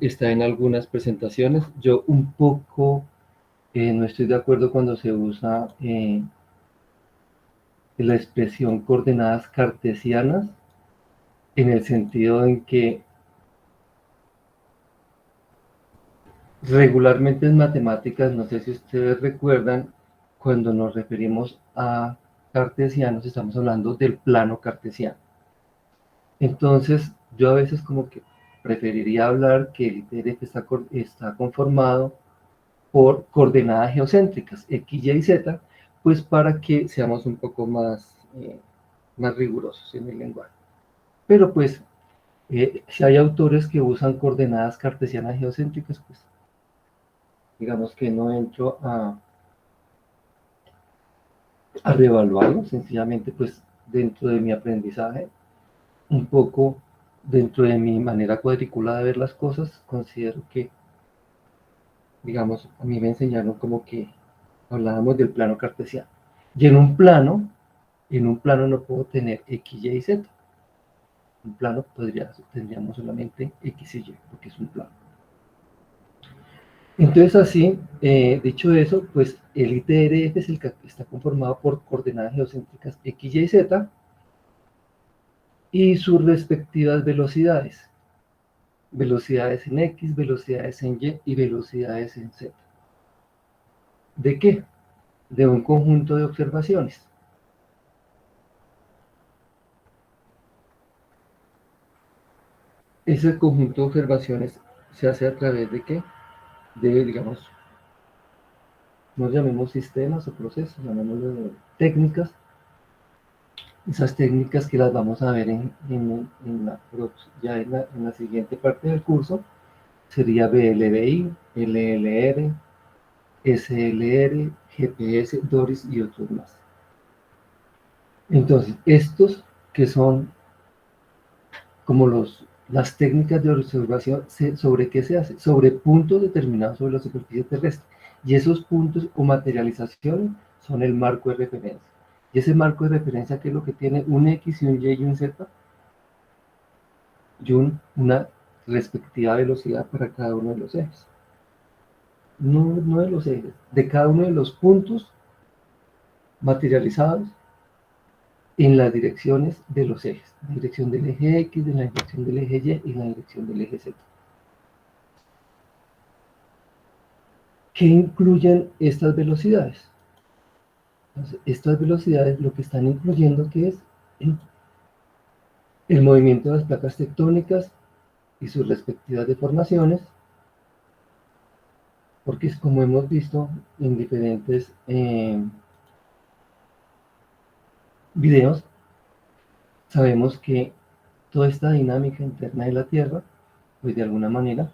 está en algunas presentaciones. Yo un poco no estoy de acuerdo cuando se usa la expresión coordenadas cartesianas, en el sentido en que regularmente en matemáticas, no sé si ustedes recuerdan, cuando nos referimos a cartesianos, estamos hablando del plano cartesiano. Entonces, yo a veces como que preferiría hablar que el ITRF está conformado por coordenadas geocéntricas, X, Y y Z, pues para que seamos un poco más rigurosos en el lenguaje. Pero pues, si hay autores que usan coordenadas cartesianas geocéntricas, pues digamos que no entro a reevaluarlo, sencillamente pues dentro de mi aprendizaje, un poco dentro de mi manera cuadriculada de ver las cosas, considero que, digamos, a mí me enseñaron como que hablábamos del plano cartesiano. Y en un plano no puedo tener X, Y y Z. Un plano tendríamos solamente X y Y, porque es un plano. Entonces así, dicho eso, pues el ITRF es el que está conformado por coordenadas geocéntricas X, Y y Z y sus respectivas velocidades. Velocidades en X, velocidades en Y y velocidades en Z. ¿De qué? De un conjunto de observaciones. Ese conjunto de observaciones se hace a través de qué? De, digamos, no llamemos sistemas o procesos, llamémoslo técnicas. Esas técnicas que las vamos a ver en la siguiente parte del curso sería BLBI, LLR, SLR, GPS, DORIS y otros más. Entonces, estos que son como las técnicas de observación, ¿sobre qué se hace? Sobre puntos determinados sobre la superficie terrestre. Y esos puntos o materializaciones son el marco de referencia. Y ese marco de referencia, ¿qué es lo que tiene? Un X y un Y y un Z y una respectiva velocidad para cada uno de los ejes. No de los ejes, de cada uno de los puntos materializados en las direcciones de los ejes. La dirección del eje X, de la dirección del eje Y y la dirección del eje Z. ¿Qué incluyen estas velocidades? Entonces, estas velocidades lo que están incluyendo que es el movimiento de las placas tectónicas y sus respectivas deformaciones, porque es como hemos visto en diferentes videos, sabemos que toda esta dinámica interna de la Tierra, pues de alguna manera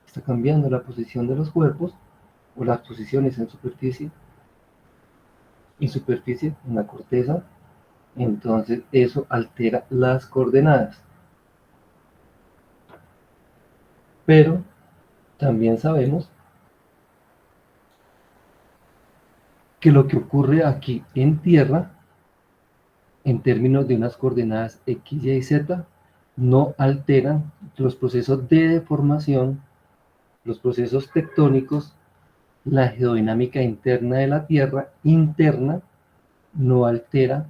está cambiando la posición de los cuerpos o las posiciones en superficie, en la corteza, entonces eso altera las coordenadas. Pero también sabemos que lo que ocurre aquí en Tierra, en términos de unas coordenadas X, Y y Z, no alteran los procesos de deformación, los procesos tectónicos, la geodinámica interna de la Tierra, interna, no altera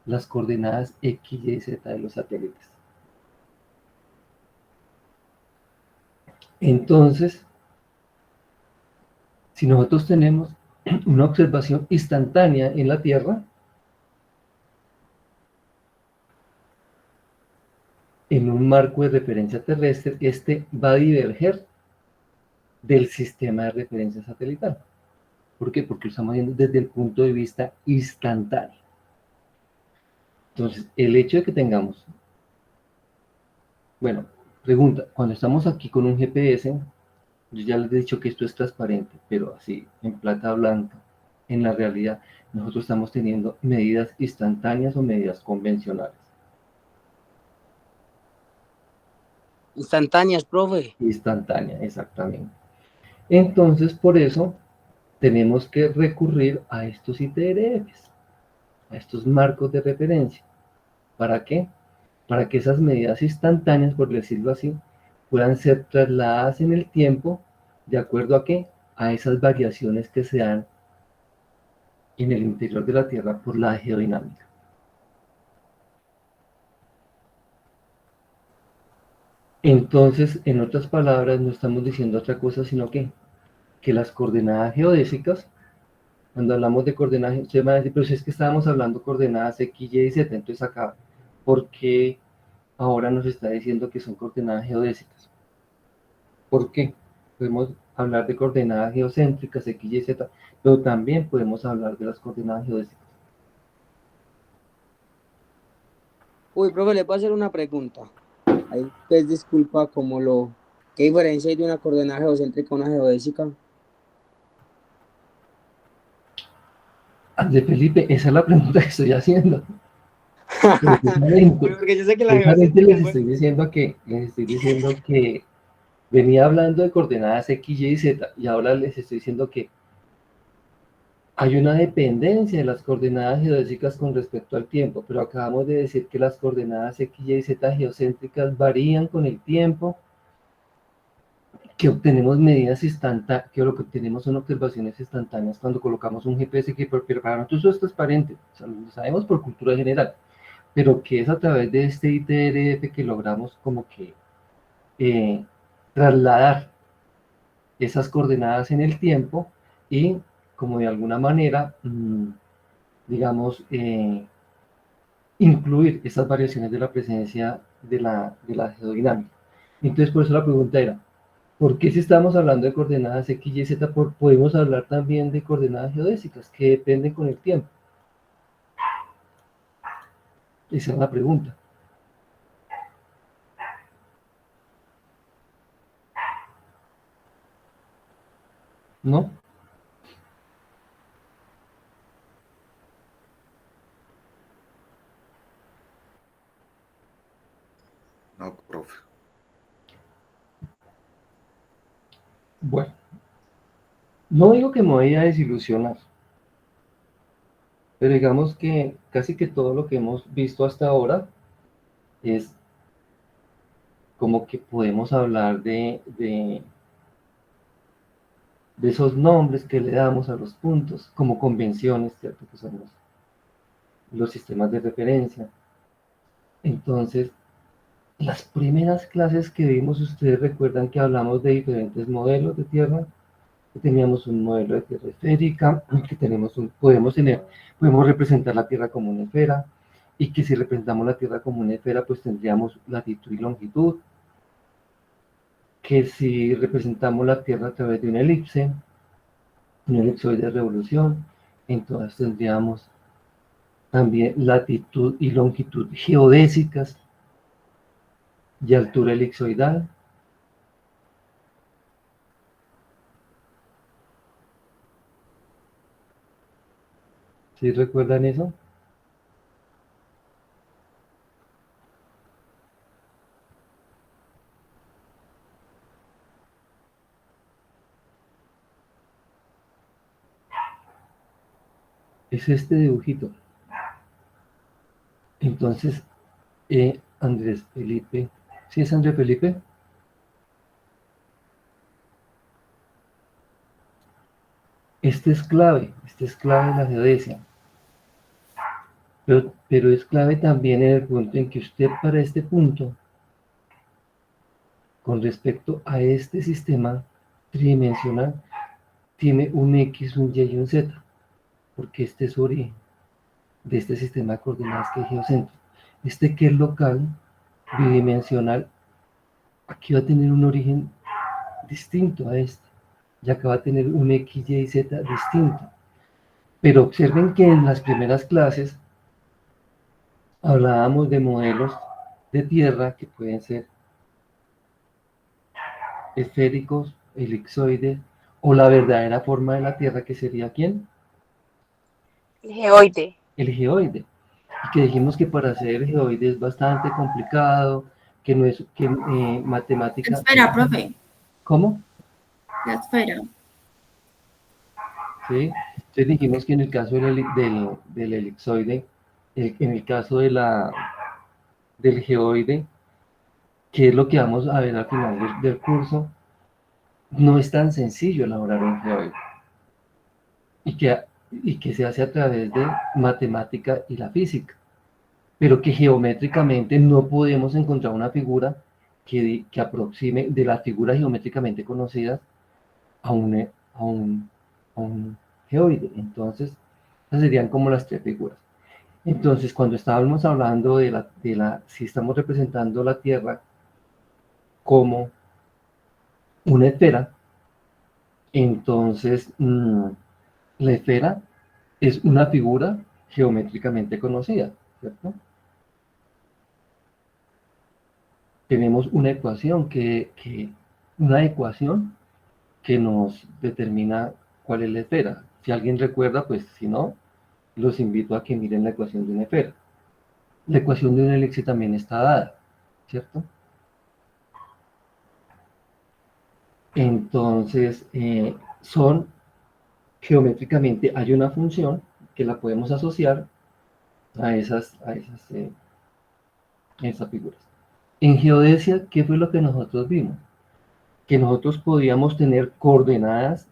las coordenadas X, Y y Z de los satélites. Entonces, si nosotros tenemos una observación instantánea en la Tierra, en un marco de referencia terrestre, este va a diverger del sistema de referencia satelital. ¿Por qué? Porque lo estamos viendo desde el punto de vista instantáneo. Entonces, el hecho de que tengamos, bueno, pregunta, cuando estamos aquí con un GPS, yo ya les he dicho que esto es transparente, pero así, en plata blanca, en la realidad, nosotros estamos teniendo medidas instantáneas o medidas convencionales. Instantáneas, profe. Instantánea, exactamente. Entonces, por eso, tenemos que recurrir a estos ITRFs, a estos marcos de referencia. ¿Para qué? Para que esas medidas instantáneas, por decirlo así, puedan ser trasladadas en el tiempo, ¿de acuerdo a qué? A esas variaciones que se dan en el interior de la Tierra por la geodinámica. Entonces, en otras palabras, no estamos diciendo otra cosa, sino que las coordenadas geodésicas, cuando hablamos de coordenadas, usted va a decir, pero si es que estábamos hablando coordenadas X, Y y Z, entonces acá, ¿por qué ahora nos está diciendo que son coordenadas geodésicas? ¿Por qué? Podemos hablar de coordenadas geocéntricas X, Y, Z, pero también podemos hablar de las coordenadas geodésicas. Uy, profe, le puedo hacer una pregunta. Ahí, pues, disculpa, ¿qué diferencia hay de una coordenada geocéntrica a una geodésica? De Felipe, esa es la pregunta que estoy haciendo. Precisamente, Porque yo sé que la precisamente geocéntrica, les pues, estoy diciendo que venía hablando de coordenadas X, Y, Z, y ahora les estoy diciendo que hay una dependencia de las coordenadas geodésicas con respecto al tiempo, pero acabamos de decir que las coordenadas X, Y, Z geocéntricas varían con el tiempo, que obtenemos medidas instantáneas, que lo que obtenemos son observaciones instantáneas cuando colocamos un GPS, pero para nosotros esto es transparente, o sea, lo sabemos por cultura general, pero que es a través de este ITRF que logramos como que eh, trasladar esas coordenadas en el tiempo y como de alguna manera, digamos, incluir esas variaciones de la presencia de la geodinámica. Entonces, por eso la pregunta era, ¿por qué si estamos hablando de coordenadas X, Y, Z, podemos hablar también de coordenadas geodésicas que dependen con el tiempo? Esa es la pregunta, ¿no? No, profe. Bueno, no digo que me voy a desilusionar, pero digamos que casi que todo lo que hemos visto hasta ahora es como que podemos hablar de esos nombres que le damos a los puntos, como convenciones, ¿cierto? Que son los sistemas de referencia. Entonces, las primeras clases que vimos, ustedes recuerdan que hablamos de diferentes modelos de Tierra, que teníamos un modelo de Tierra esférica, que podemos representar la Tierra como una esfera, y que si representamos la Tierra como una esfera, pues tendríamos latitud y longitud, que si representamos la Tierra a través de un elipsoide de revolución, entonces tendríamos también latitud y longitud geodésicas y altura elipsoidal. ¿Sí recuerdan eso? Es este dibujito. Entonces, Andrés Felipe, ¿sí es Andrés Felipe? Este es clave en la geodesia, pero es clave también en el punto en que usted para este punto, con respecto a este sistema tridimensional, tiene un X, un Y y un Z, porque este es su origen de este sistema de coordenadas que es geocéntrico. Este que es local, bidimensional, aquí va a tener un origen distinto a este, y acá va a tener un X, Y y Z distinto. Pero observen que en las primeras clases hablábamos de modelos de tierra que pueden ser esféricos, elipsoides, o la verdadera forma de la tierra que sería ¿quién? El geoide. El geoide. Y que dijimos que para hacer el geoide es bastante complicado, que no es que matemática. Esfera, profe, ¿Cómo? la esfera. ¿Sí? Entonces dijimos que en el caso del elipsoide, en el caso del geoide, que es lo que vamos a ver al final del curso, no es tan sencillo elaborar un geoide y que se hace a través de matemática y la física, pero que geométricamente no podemos encontrar una figura que aproxime de las figuras geométricamente conocidas a a un, a un geoide. Entonces, esas serían como las tres figuras. Entonces, cuando estábamos hablando si estamos representando la Tierra como una esfera, entonces la esfera es una figura geométricamente conocida, ¿cierto? Tenemos una ecuación que nos determina cuál es la esfera. Si alguien recuerda, pues si no, los invito a que miren la ecuación de una esfera. La ecuación de una elipse también está dada, ¿cierto? Entonces, geométricamente hay una función que la podemos asociar a esas figuras. En geodesia, ¿qué fue lo que nosotros vimos? Que nosotros podíamos tener coordenadas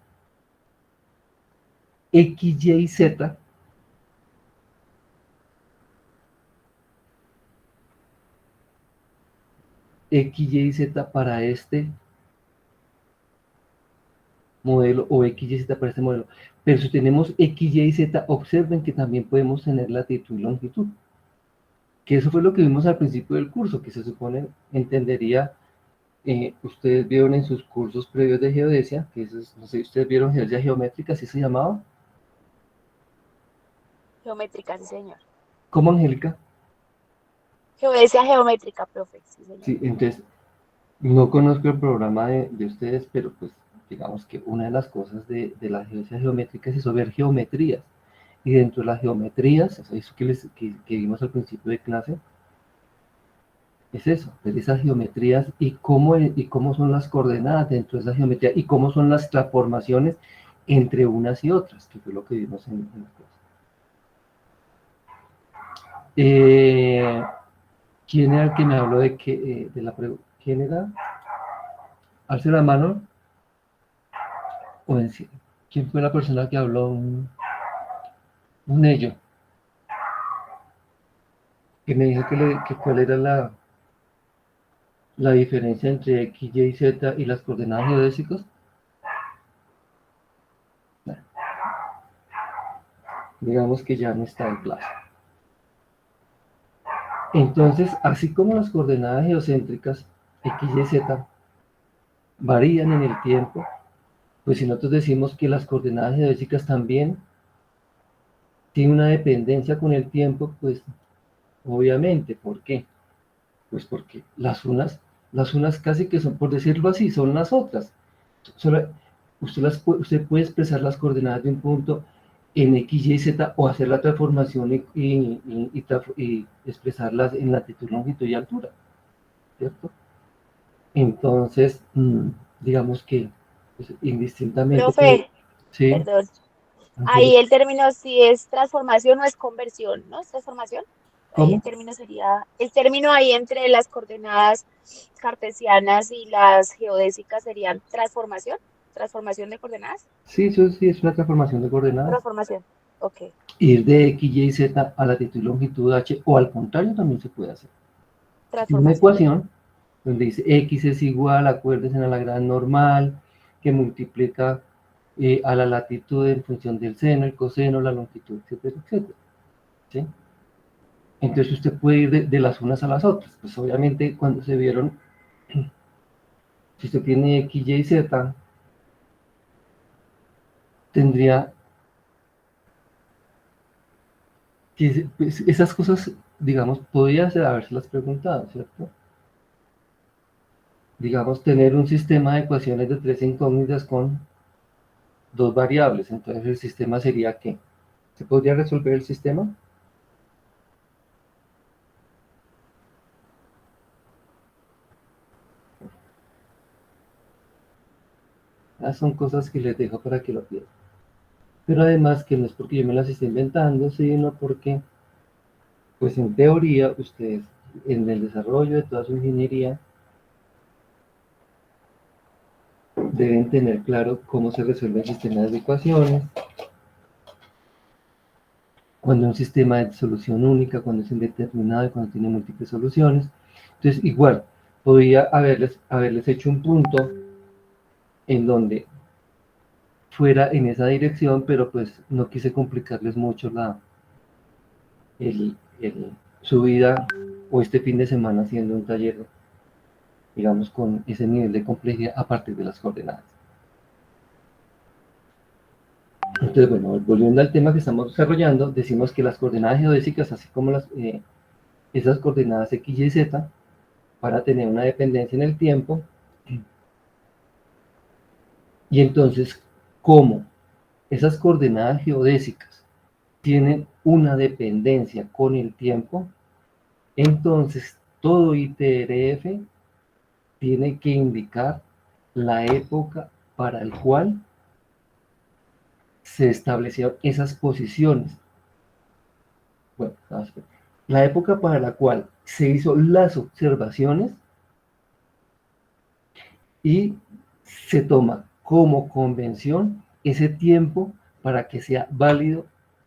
X, Y y Z X, Y y Z para este modelo o X, Y, Z para este modelo. Pero si tenemos X, Y y Z, observen que también podemos tener latitud y longitud. Que eso fue lo que vimos al principio del curso, que se supone entendería, ustedes vieron en sus cursos previos de geodesia, no sé, ustedes vieron geodesia geométrica, ¿así se llamaba? Geométrica, sí, señor. ¿Cómo, Angélica? Geodesia geométrica, profe, sí, señor. Sí, entonces, no conozco el programa de ustedes, pero pues digamos que una de las cosas de la geodesia geométrica es eso, ver geometrías. Y dentro de las geometrías, eso que vimos al principio de clase, es eso, ver esas geometrías y cómo son las coordenadas dentro de esa geometría y cómo son las transformaciones entre unas y otras, que fue lo que vimos en la clase. ¿Quién era el que me habló de la pregunta? ¿Quién era? ¿Alce la mano? ¿Quién fue la persona que habló? Un ello. Que me dijo que cuál era la diferencia entre X, Y y Z y las coordenadas geodésicas. Bueno, digamos que ya no está en clase. Entonces, así como las coordenadas geocéntricas X, Y, Z varían en el tiempo, pues si nosotros decimos que las coordenadas geodésicas también tienen una dependencia con el tiempo, pues obviamente, ¿por qué? Pues porque las unas casi que son, por decirlo así, son las otras. Solo, usted puede expresar las coordenadas de un punto en X, Y, Z o hacer la transformación y expresarlas en latitud, longitud y altura, ¿cierto? Entonces, digamos que pues, indistintamente, Profe, ¿sí? perdón. Ahí Angélica, el término sí es transformación o es conversión, ¿no? ¿Es transformación? Ahí el ¿cómo? término sería, el término ahí entre las coordenadas cartesianas y las geodésicas serían transformación de coordenadas, Sí, eso sí es una transformación de coordenadas. transformación. Ok, Ir de X, Y, Z a latitud y longitud H, o al contrario también se puede hacer. Tiene una transformación. ecuación donde dice X es igual, acuérdense, a la gran normal, que multiplica a la latitud en función del seno, el coseno, la longitud, etcétera, etcétera. ¿Sí? Entonces usted puede ir de las unas a las otras. Pues obviamente cuando se vieron, si usted tiene X, Y, Z, tendría que, pues, esas cosas, digamos, podría haberse preguntado, ¿cierto? Digamos, tener un sistema de ecuaciones de tres incógnitas con dos variables. Entonces el sistema sería ¿qué? ¿Se podría resolver el sistema? Son cosas que les dejo para que lo piensen. Pero además que no es porque yo me las esté inventando, sino porque, pues en teoría, ustedes en el desarrollo de toda su ingeniería deben tener claro cómo se resuelven sistemas de ecuaciones, cuando un sistema es de solución única, cuando es indeterminado y cuando tiene múltiples soluciones. Entonces, igual, podría haberles hecho un punto en donde fuera en esa dirección, pero pues no quise complicarles mucho el, su vida o este fin de semana haciendo un taller, digamos, con ese nivel de complejidad a partir de las coordenadas. Entonces, bueno, volviendo al tema que estamos desarrollando, decimos que las coordenadas geodésicas, así como esas coordenadas X, Y, Z, para tener una dependencia en el tiempo, y entonces, como esas coordenadas geodésicas tienen una dependencia con el tiempo, entonces todo ITRF tiene que indicar la época para el cual se establecieron esas posiciones. Bueno, la época para la cual se hizo las observaciones y se toma como convención ese tiempo para que sea válido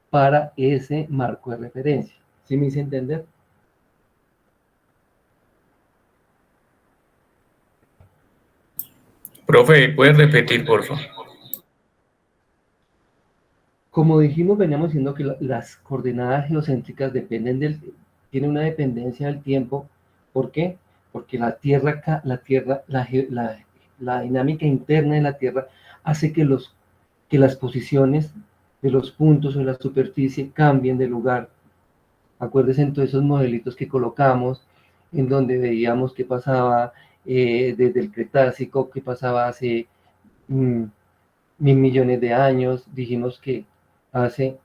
para ese marco de referencia. ¿Sí me hice entender? Profe, ¿puedes repetir, por favor? Como dijimos, veníamos diciendo que las coordenadas geocéntricas tienen una dependencia del tiempo. ¿Por qué? Porque la dinámica interna de la Tierra hace que las posiciones de los puntos o de la superficie cambien de lugar. Acuérdense en todos esos modelitos que colocamos, en donde veíamos qué pasaba desde el Cretácico, qué pasaba hace 1.000 millones de años. Dijimos que hace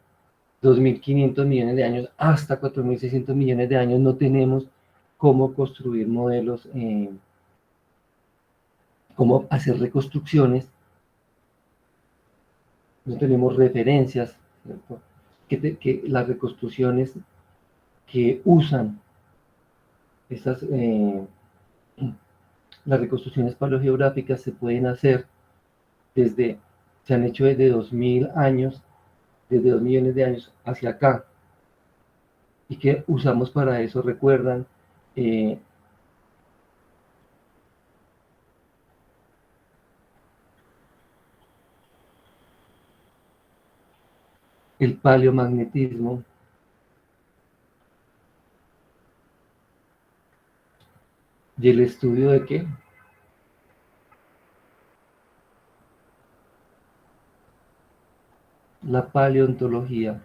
2.500 millones de años hasta 4.600 millones de años no tenemos cómo construir modelos, cómo hacer reconstrucciones, no tenemos referencias, ¿cierto? Que las reconstrucciones que usan estas, las reconstrucciones paleogeográficas se pueden hacer se han hecho desde 2.000 años, desde 2 millones de años hacia acá, y que usamos para eso, recuerdan, eh, el paleomagnetismo y el estudio de qué? La paleontología,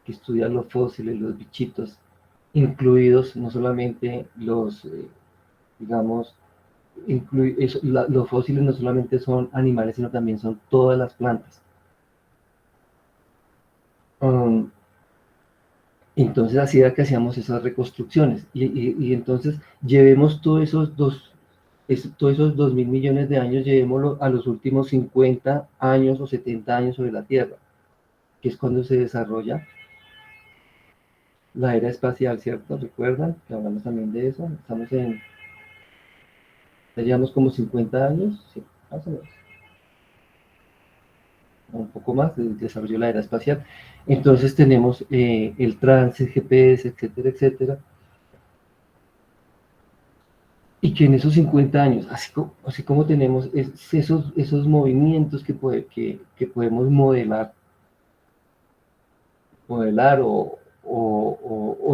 que estudia los fósiles, los bichitos, incluidos no solamente digamos, los fósiles no solamente son animales, sino también son todas las plantas. Um, entonces así era que hacíamos esas reconstrucciones. Y entonces llevemos todos esos 2.000 millones de años, llevémoslo a los últimos 50 años o 70 años sobre la Tierra, que es cuando se desarrolla la era espacial, ¿cierto? ¿Recuerdan? Que hablamos también de eso. Ya llevamos como 50 años, sí, más o menos, un poco más, desde que desarrolló la era espacial. Entonces tenemos el trance, el GPS, etcétera, etcétera. Y que en esos 50 años, así como tenemos esos movimientos que podemos modelar o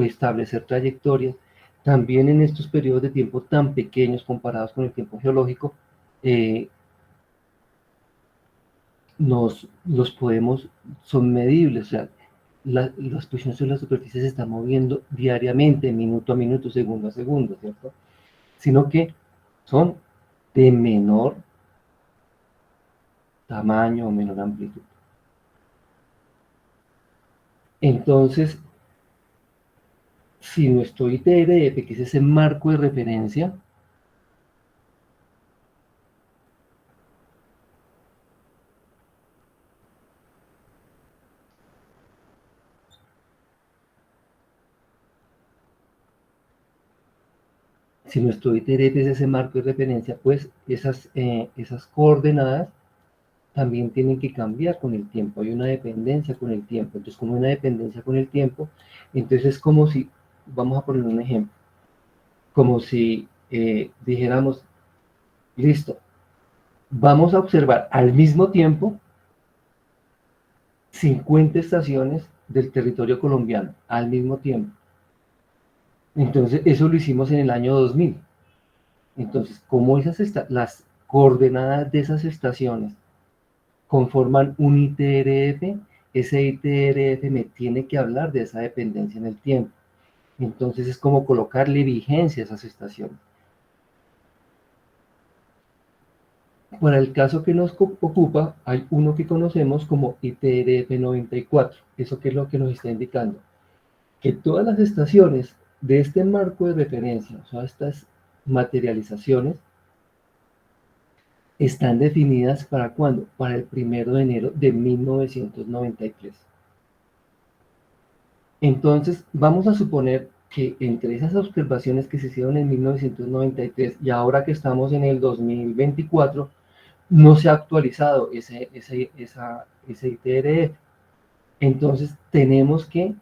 establecer trayectorias, también en estos periodos de tiempo tan pequeños comparados con el tiempo geológico, eh, son medibles. O sea, las posiciones de la superficie se están moviendo diariamente, minuto a minuto, segundo a segundo, ¿cierto? Sino que son de menor tamaño o menor amplitud. Entonces, si nuestro ITRF, que es ese marco de referencia, Si nuestro ITRF es ese marco de referencia, pues esas coordenadas también tienen que cambiar con el tiempo, hay una dependencia con el tiempo. Entonces, como hay una dependencia con el tiempo, entonces es como si, vamos a poner un ejemplo, como si dijéramos, listo, vamos a observar al mismo tiempo 50 estaciones del territorio colombiano, al mismo tiempo. Entonces, eso lo hicimos en el año 2000. Entonces, como las coordenadas de esas estaciones conforman un ITRF, ese ITRF me tiene que hablar de esa dependencia en el tiempo. Entonces es como colocarle vigencia a esas estaciones. Para el caso que nos ocupa, hay uno que conocemos como ITRF 94. ¿Eso qué es lo que nos está indicando? Que todas las estaciones de este marco de referencia, o sea, estas materializaciones, están definidas para ¿cuándo? Para el 1 de enero de 1993. Entonces, vamos a suponer que entre esas observaciones que se hicieron en 1993 y ahora que estamos en el 2024, no se ha actualizado ese ITRF. Entonces, tenemos que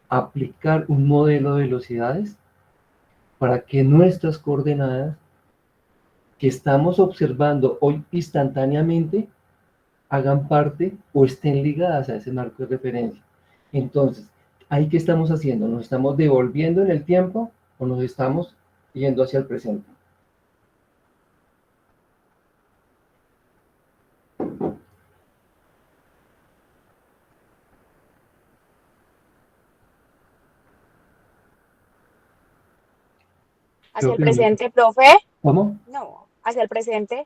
aplicar un modelo de velocidades para que nuestras coordenadas que estamos observando hoy instantáneamente hagan parte o estén ligadas a ese marco de referencia. Entonces, ¿ahí qué estamos haciendo? ¿Nos estamos devolviendo en el tiempo o nos estamos yendo hacia el presente? ¿Hacia Creo el que no me... presente, profe? ¿Cómo? No, hacia el presente,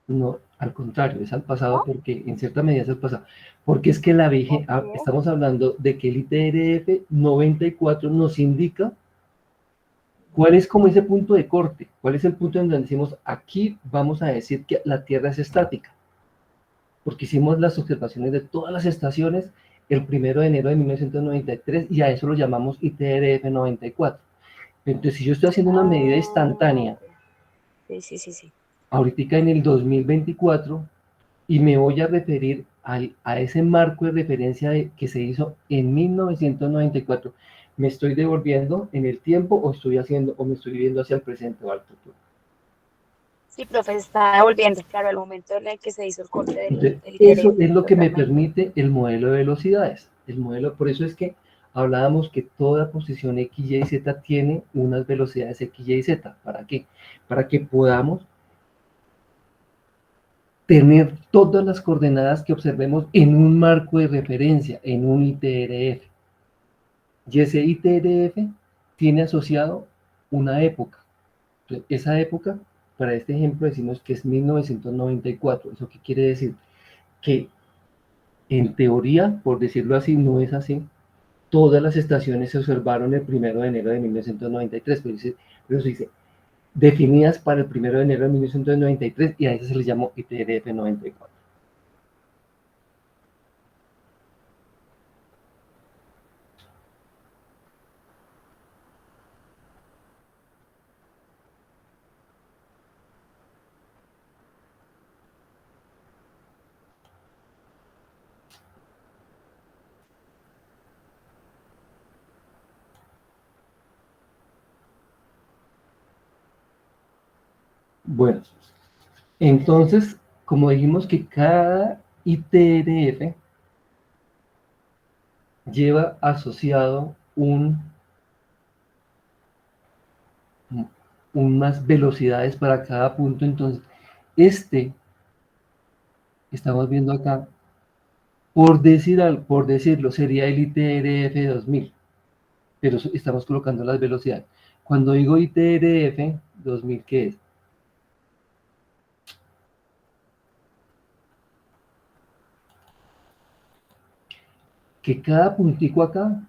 No, al contrario, es al pasado ¿no? porque en cierta medida es al pasado. Porque es que Ok. estamos hablando de que el ITRF 94 nos indica cuál es como ese punto de corte, cuál es el punto en donde decimos, aquí vamos a decir que la Tierra es estática, porque hicimos las observaciones de todas las estaciones el 1 de enero de 1993 y a eso lo llamamos ITRF 94. Entonces, si yo estoy haciendo una medida Ah, instantánea, sí, sí, sí, sí. ahorita en el 2024, y me voy a referir a ese marco de referencia que se hizo en 1994, ¿me estoy devolviendo en el tiempo o estoy haciendo o me estoy viendo hacia el presente o al futuro? Sí, profe, se está devolviendo, claro, al momento en el que se hizo el corte Entonces, del eso es ITRF, lo que me totalmente. permite el modelo de velocidades. El modelo, por eso es que hablábamos que toda posición X, Y, Z tiene unas velocidades X, Y, Z. ¿Para qué? Para que podamos tener todas las coordenadas que observemos en un marco de referencia, en un ITRF. Y ese ITRF tiene asociado una época. Entonces, esa época, para este ejemplo, decimos que es 1994. ¿Eso qué quiere decir? Que en teoría, por decirlo así, no es así. Todas las estaciones se observaron el 1 de enero de 1993, pero se dice definidas para el 1 de enero de 1993 y a eso se les llamó ITRF 94. Bueno, entonces, como dijimos que cada ITRF lleva asociado unas velocidades para cada punto, entonces, este, estamos viendo acá, por decirlo, sería el ITRF 2000, pero estamos colocando las velocidades. Cuando digo ITRF 2000, ¿qué es? Que cada puntico acá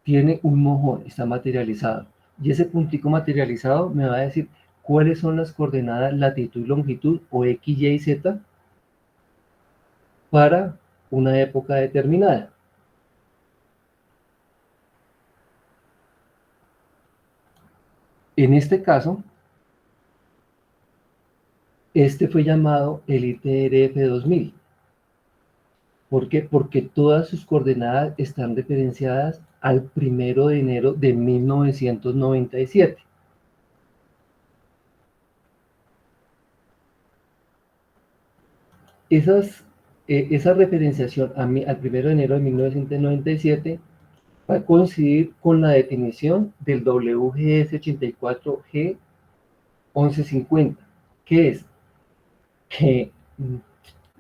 tiene un mojón, está materializado. Y ese puntico materializado me va a decir cuáles son las coordenadas latitud y longitud o X, Y y Z para una época determinada. En este caso, este fue llamado el ITRF 2000. ¿Por qué? Porque todas sus coordenadas están referenciadas al 1 de enero de 1997. Esa referenciación al 1 de enero de 1997 va a coincidir con la definición del WGS 84G 1150. ¿Qué es? Que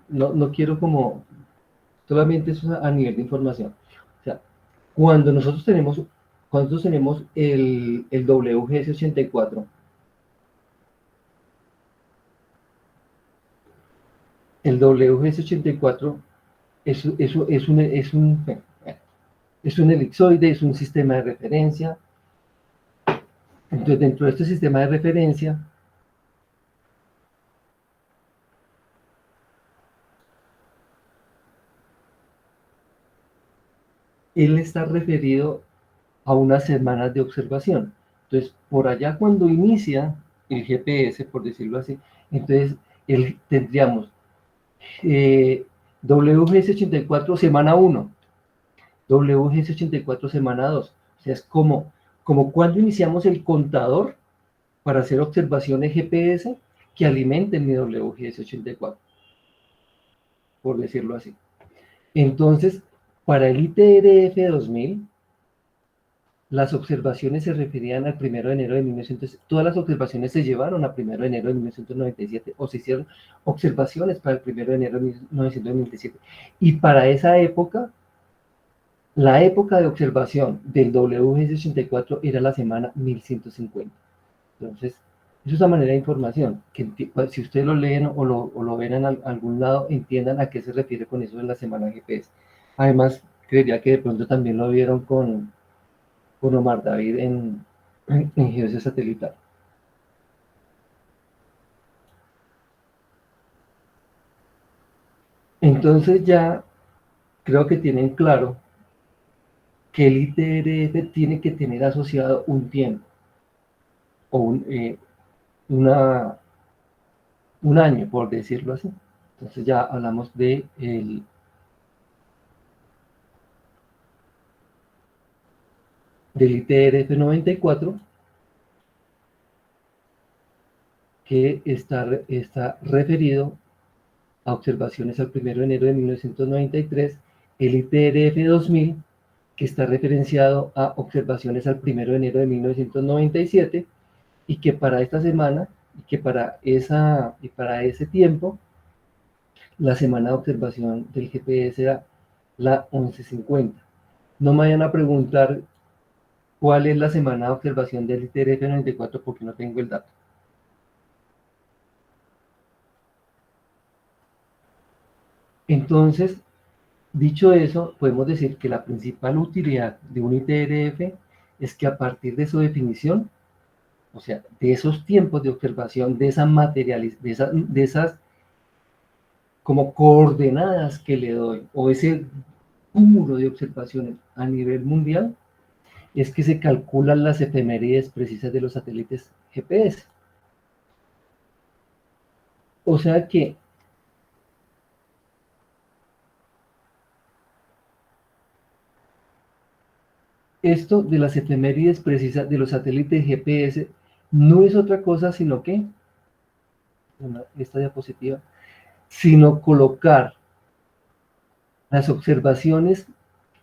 no quiero como, solamente eso a nivel de información. O sea, cuando nosotros tenemos el WGS 84, el WGS 84 es un elipsoide, es un sistema de referencia. Entonces, dentro de este sistema de referencia, él está referido a unas semanas de observación. Entonces, por allá cuando inicia el GPS, por decirlo así, entonces tendríamos WGS 84 semana 1, WGS 84 semana 2. O sea, es como cuando iniciamos el contador para hacer observaciones GPS que alimenten mi WGS 84, por decirlo así. Entonces, para el ITRF 2000, las observaciones se referían al 1 de enero de 1900. Todas las observaciones se llevaron a 1 de enero de 1997 o se hicieron observaciones para el 1 de enero de 1997. Y para esa época, la época de observación del WGS 84 era la semana 1150. Entonces, eso es una manera de información, que si ustedes lo leen o lo ven en algún lado, entiendan a qué se refiere con eso de la semana GPS. Además, creería que de pronto también lo vieron con Omar David en geodesia satelital. Entonces ya creo que tienen claro que el ITRF tiene que tener asociado un tiempo o un año, por decirlo así. Entonces ya hablamos del ITRF 94, que está referido a observaciones al 1 de enero de 1993, el ITRF 2000, que está referenciado a observaciones al 1 de enero de 1997, y que para esta semana, y para ese tiempo, la semana de observación del GPS era la 1150. No me vayan a preguntar cuál es la semana de observación del ITRF 94 porque no tengo el dato. Entonces, dicho eso, podemos decir que la principal utilidad de un ITRF es que a partir de su definición, o sea, de esos tiempos de observación, de esas como coordenadas que le doy, o ese cúmulo de observaciones a nivel mundial, es que se calculan las efemérides precisas de los satélites GPS. O sea que esto de las efemérides precisas de los satélites GPS no es otra cosa sino que, esta diapositiva, sino colocar las observaciones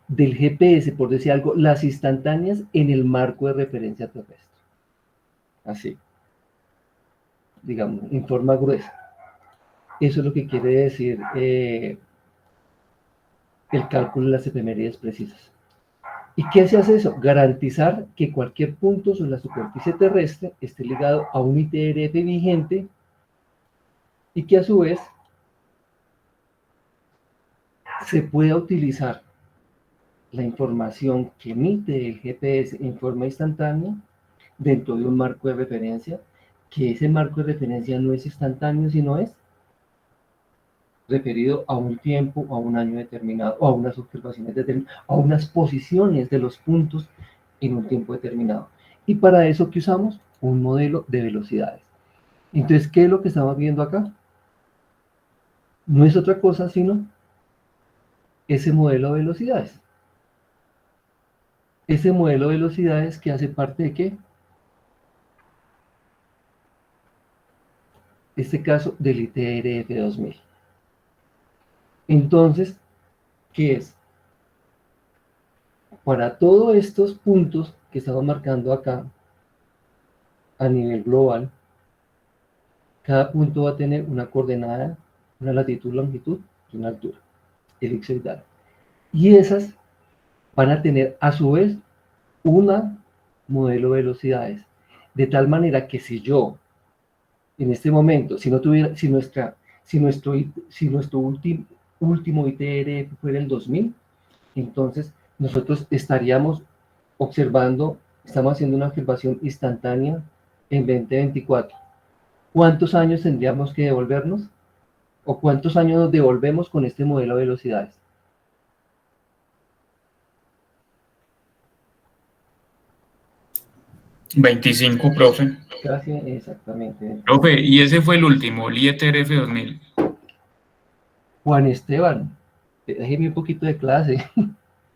del GPS, por decir algo, las instantáneas en el marco de referencia terrestre. Así, digamos, en forma gruesa. Eso es lo que quiere decir el cálculo de las efemérides precisas. ¿Y qué se hace eso? Garantizar que cualquier punto sobre la superficie terrestre esté ligado a un ITRF vigente y que a su vez se pueda utilizar la información que emite el GPS en forma instantánea dentro de un marco de referencia, que ese marco de referencia no es instantáneo, sino es referido a un tiempo, a un año determinado, o a unas observaciones determinadas, a unas posiciones de los puntos en un tiempo determinado. Y para eso, ¿qué usamos? Un modelo de velocidades. Entonces, ¿qué es lo que estamos viendo acá? No es otra cosa sino ese modelo de velocidades. Ese modelo de velocidades que hace parte de ¿qué? Este caso del ITRF 2000. Entonces, ¿qué es? Para todos estos puntos que estamos marcando acá a nivel global, cada punto va a tener una coordenada, una latitud, longitud y una altura elipsoidal. Y esas van a tener a su vez una modelo de velocidades. De tal manera que si yo, en este momento, si no tuviera, si nuestro último ITRF fuera el 2000, entonces nosotros estaríamos observando, estamos haciendo una observación instantánea en 2024. ¿Cuántos años tendríamos que devolvernos? ¿O cuántos años nos devolvemos con este modelo de velocidades? ¿25, profe? Casi exactamente. Profe, y ese fue el último, el IETRF 2000. Juan Esteban, déjeme un poquito de clase,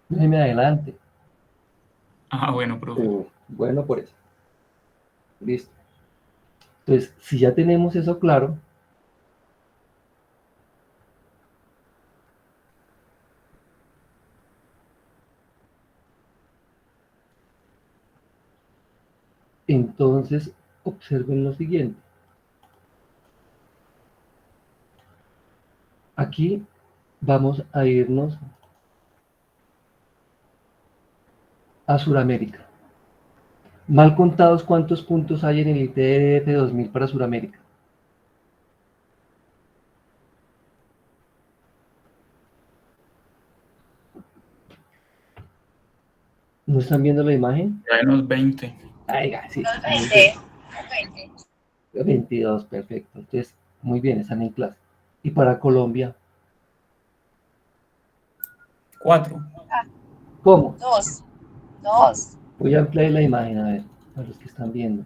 déjeme adelante. Ah, bueno, profe. Bueno, por eso. Listo. Entonces, si ya tenemos eso claro, entonces observen lo siguiente. Aquí vamos a irnos a Sudamérica. Mal contados, ¿cuántos puntos hay en el ITF 2000 para Sudamérica? ¿No están viendo la imagen? Ya hay unos 20. Ay, sí. Los 20. 22, perfecto. Entonces, muy bien, están en clase. Y para Colombia, 4. ¿cómo? Dos. Voy a ampliar la imagen, a ver, para los que están viendo.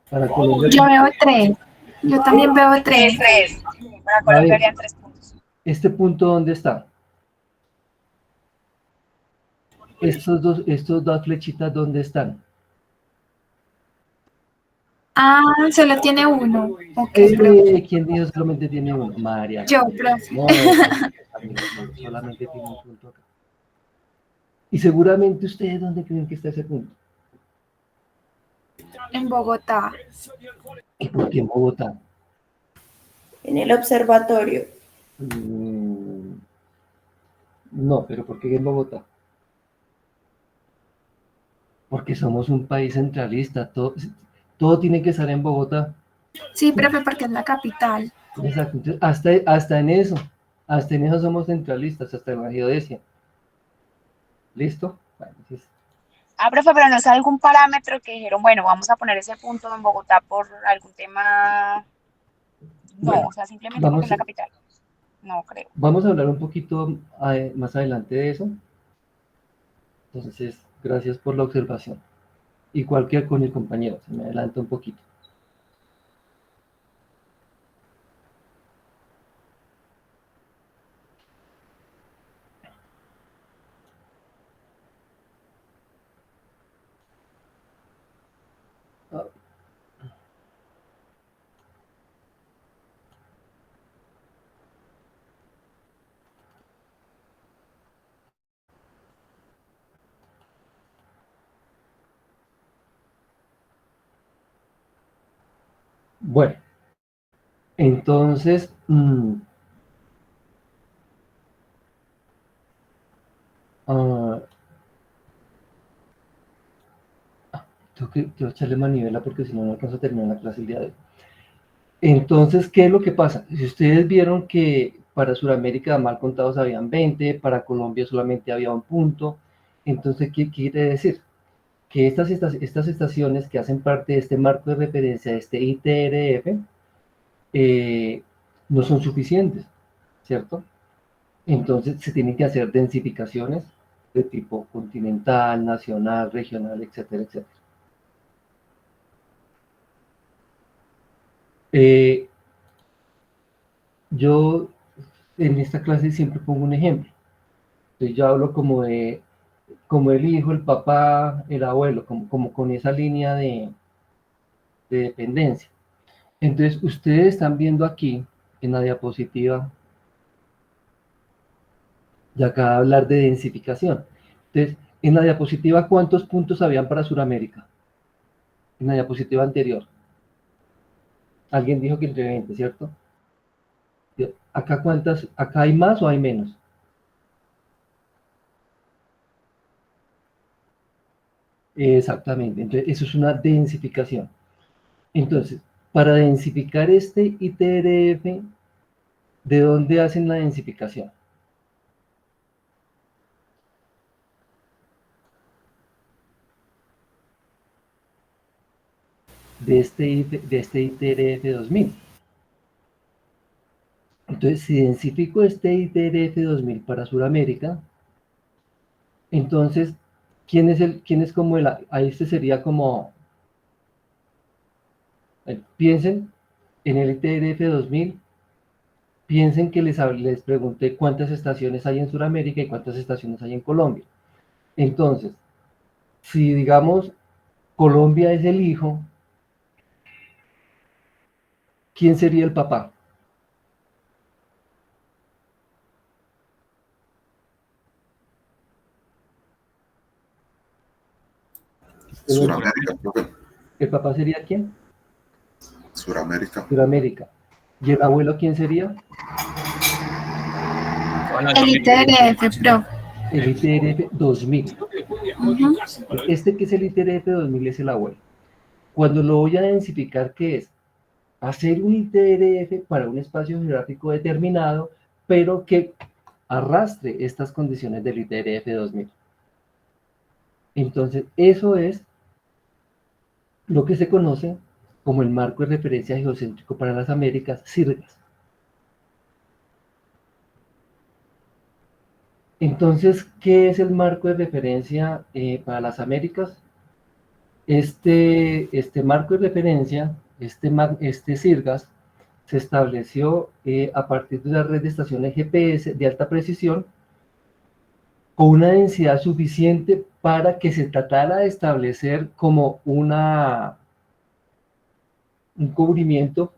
Para Colombia, Yo veo 3. Yo también veo 3. Tres. Para A Colombia ver. harían 3 puntos. ¿este punto dónde está? Estos dos flechitas, ¿dónde están? Ah, solo tiene uno. Ok, ¿Quién dijo solamente tiene uno? María. yo, profe. No, solamente tiene un punto acá. Y seguramente ustedes, ¿dónde creen que está ese punto? En Bogotá. ¿Y por qué en Bogotá? En el observatorio. No, pero ¿por qué en Bogotá? Porque somos un país centralista, todo tiene que estar en Bogotá. Sí, profe, porque es la capital. Exacto. Entonces, hasta en eso somos centralistas, hasta en la geodesia. ¿Listo? Bueno, entonces, Profe, pero no es algún parámetro que dijeron, bueno, vamos a poner ese punto en Bogotá por algún tema. No, bueno, o sea, simplemente porque es la capital. No creo. vamos a hablar un poquito más adelante de eso. Entonces, gracias por la observación. Igual que con el compañero, se me adelanta un poquito. Bueno, entonces, tengo que echarle manivela porque si no, no alcanzo a terminar la clase el día de hoy. Entonces, ¿qué es lo que pasa? Si ustedes vieron que para Sudamérica mal contados habían 20, para Colombia solamente había un punto, entonces, ¿qué quiere decir? Que estas estaciones que hacen parte de este marco de referencia, de este ITRF, no son suficientes, ¿cierto? Entonces se tienen que hacer densificaciones de tipo continental, nacional, regional, etcétera, etcétera. Yo en esta clase siempre pongo un ejemplo. Entonces yo hablo como el hijo, el papá, el abuelo, como con esa línea de dependencia. Entonces ustedes están viendo aquí en la diapositiva, y acá hablar de densificación. Entonces, en la diapositiva, ¿cuántos puntos habían para Sudamérica? En la diapositiva anterior. Alguien dijo que entre 20, ¿cierto? Acá cuántas, acá hay más o hay menos. Exactamente, entonces eso es una densificación. Entonces, para densificar este ITRF, ¿de dónde hacen la densificación? De este ITRF 2000. Entonces, si densifico este ITRF 2000 para Sudamérica, entonces, ¿quién es como ahí este sería como, piensen en el ITRF 2000, piensen que les pregunté cuántas estaciones hay en Sudamérica y cuántas estaciones hay en Colombia. Entonces, si digamos Colombia es el hijo, ¿quién sería el papá? Suramérica, profe. ¿El papá sería quién? Suramérica. Sudamérica. ¿Y el abuelo quién sería? El ITRF, profe. El ITRF 2000. Ujú. Este que es el ITRF 2000 es el abuelo. Cuando lo voy a densificar, ¿qué es? Hacer un ITRF para un espacio geográfico determinado, pero que arrastre estas condiciones del ITRF 2000. Entonces, eso es lo que se conoce como el marco de referencia geocéntrico para las Américas, CIRGAS. Entonces, ¿qué es el marco de referencia para las Américas? Este marco de referencia, este CIRGAS, se estableció a partir de una red de estaciones GPS de alta precisión con una densidad suficiente para que se tratara de establecer como un cubrimiento.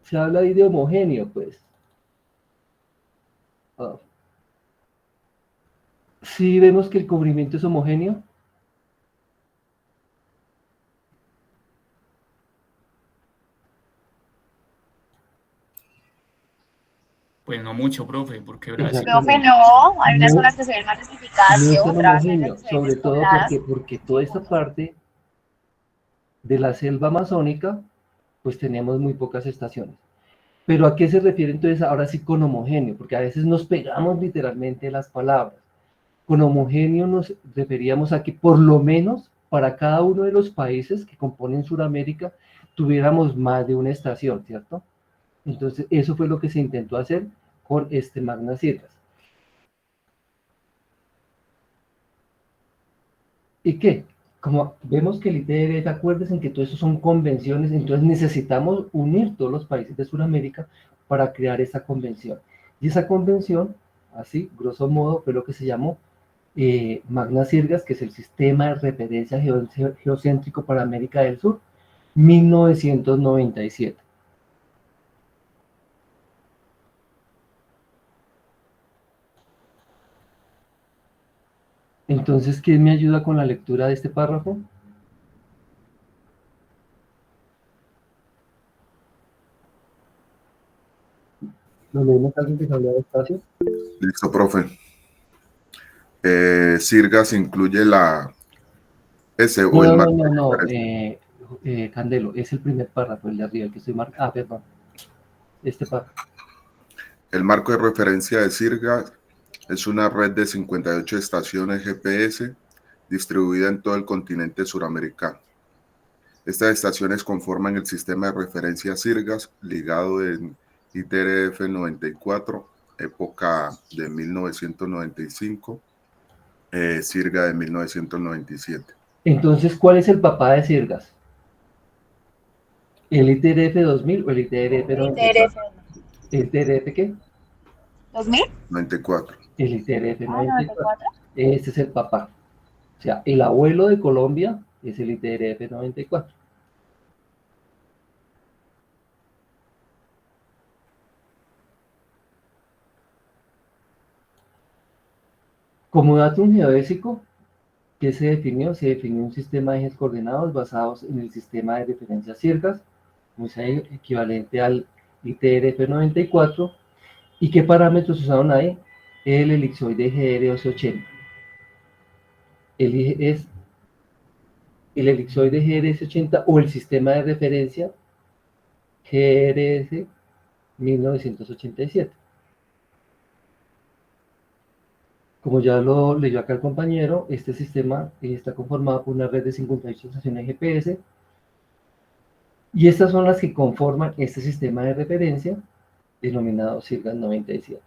Se habla ahí de homogéneo, pues. Si vemos que el cubrimiento es homogéneo, Pues no mucho, profe, porque Brasil. Profe, no, hay unas No, zonas que se ven más densificadas no que es tan otras, hay unas homogéneo, que se ven sobre todo despobladas. porque toda esta parte de la selva amazónica, pues tenemos muy pocas estaciones. Pero ¿a qué se refiere entonces ahora sí con homogéneo? Porque a veces nos pegamos literalmente las palabras. Con homogéneo nos referíamos a que por lo menos para cada uno de los países que componen Sudamérica tuviéramos más de una estación, ¿cierto? Entonces eso fue lo que se intentó hacer con este Magna Circas. ¿Y qué? Como vemos que el ITRF, acuérdense en que todo eso son convenciones, entonces necesitamos unir todos los países de Sudamérica para crear esa convención. Y esa convención, así, grosso modo, fue lo que se llamó Magna Cirgas, que es el sistema de referencia geocéntrico para América del Sur, 1997. Entonces, ¿quién me ayuda con la lectura de este párrafo? ¿Lo leemos alguien que se habla despacio? Listo, profe. Sirgas incluye la S o el marco. No, Candelo, es el primer párrafo, el de arriba, el que estoy marcando. Ah, perdón. Este párrafo. El marco de referencia de Sirgas es una red de 58 estaciones GPS distribuida en todo el continente suramericano. Estas estaciones conforman el sistema de referencia Sirgas, ligado en ITRF 94, época de 1995, Sirga de 1997. Entonces, ¿cuál es el papá de Sirgas? ¿El ITRF 2000 o el ITRF 94? ¿El ITRF qué? ¿2000? 94. El ITRF Ah, 94. 94. Este es el papá. O sea, el abuelo de Colombia es el ITRF 94. Como dato geodésico, ¿qué se definió? Se definió un sistema de ejes coordenados basados en el sistema de referencia Sirgas, muy equivalente al ITRF 94. ¿Y qué parámetros usaron ahí? El elipsoide GRS80. Es el elipsoide GRS80 o el sistema de referencia GRS 1987. Como ya lo leyó acá el compañero, este sistema está conformado por una red de 58 estaciones GPS y estas son las que conforman este sistema de referencia denominado Sirgas 97.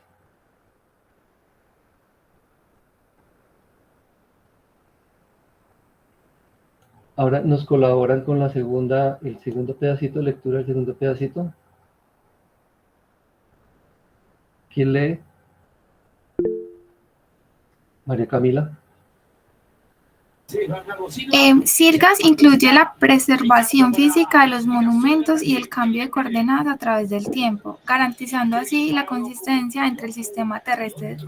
Ahora nos colaboran con el segundo pedacito, lectura del segundo pedacito. ¿Quién lee? María Camila. Sirgas incluye la preservación física de los monumentos y el cambio de coordenadas a través del tiempo, garantizando así la consistencia entre el sistema terrestre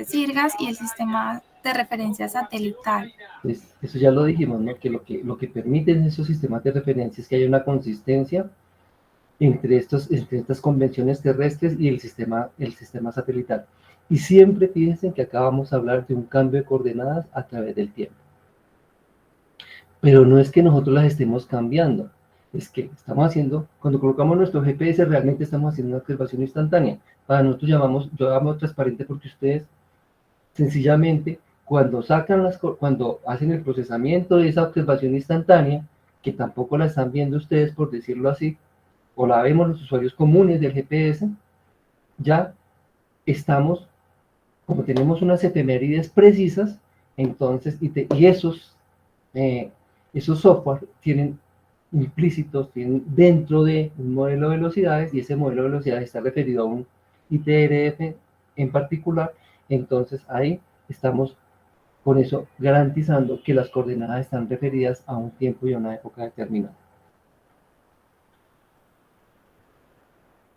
Sirgas y el sistema de referencia satelital. Pues eso ya lo dijimos, ¿no? Que lo que permiten esos sistemas de referencia es que haya una consistencia entre estas convenciones terrestres y el sistema satelital. Y siempre fíjense que acá vamos a hablar de un cambio de coordenadas a través del tiempo. Pero no es que nosotros las estemos cambiando, es que estamos haciendo, cuando colocamos nuestro GPS realmente estamos haciendo una observación instantánea. Para nosotros yo llamo transparente porque ustedes sencillamente cuando hacen el procesamiento de esa observación instantánea, que tampoco la están viendo ustedes por decirlo así, o la vemos los usuarios comunes del GPS, ya estamos, como tenemos unas efemérides precisas, entonces, y esos software tienen implícitos, tienen dentro de un modelo de velocidades, y ese modelo de velocidades está referido a un ITRF en particular, entonces ahí estamos con eso garantizando que las coordenadas están referidas a un tiempo y a una época determinada.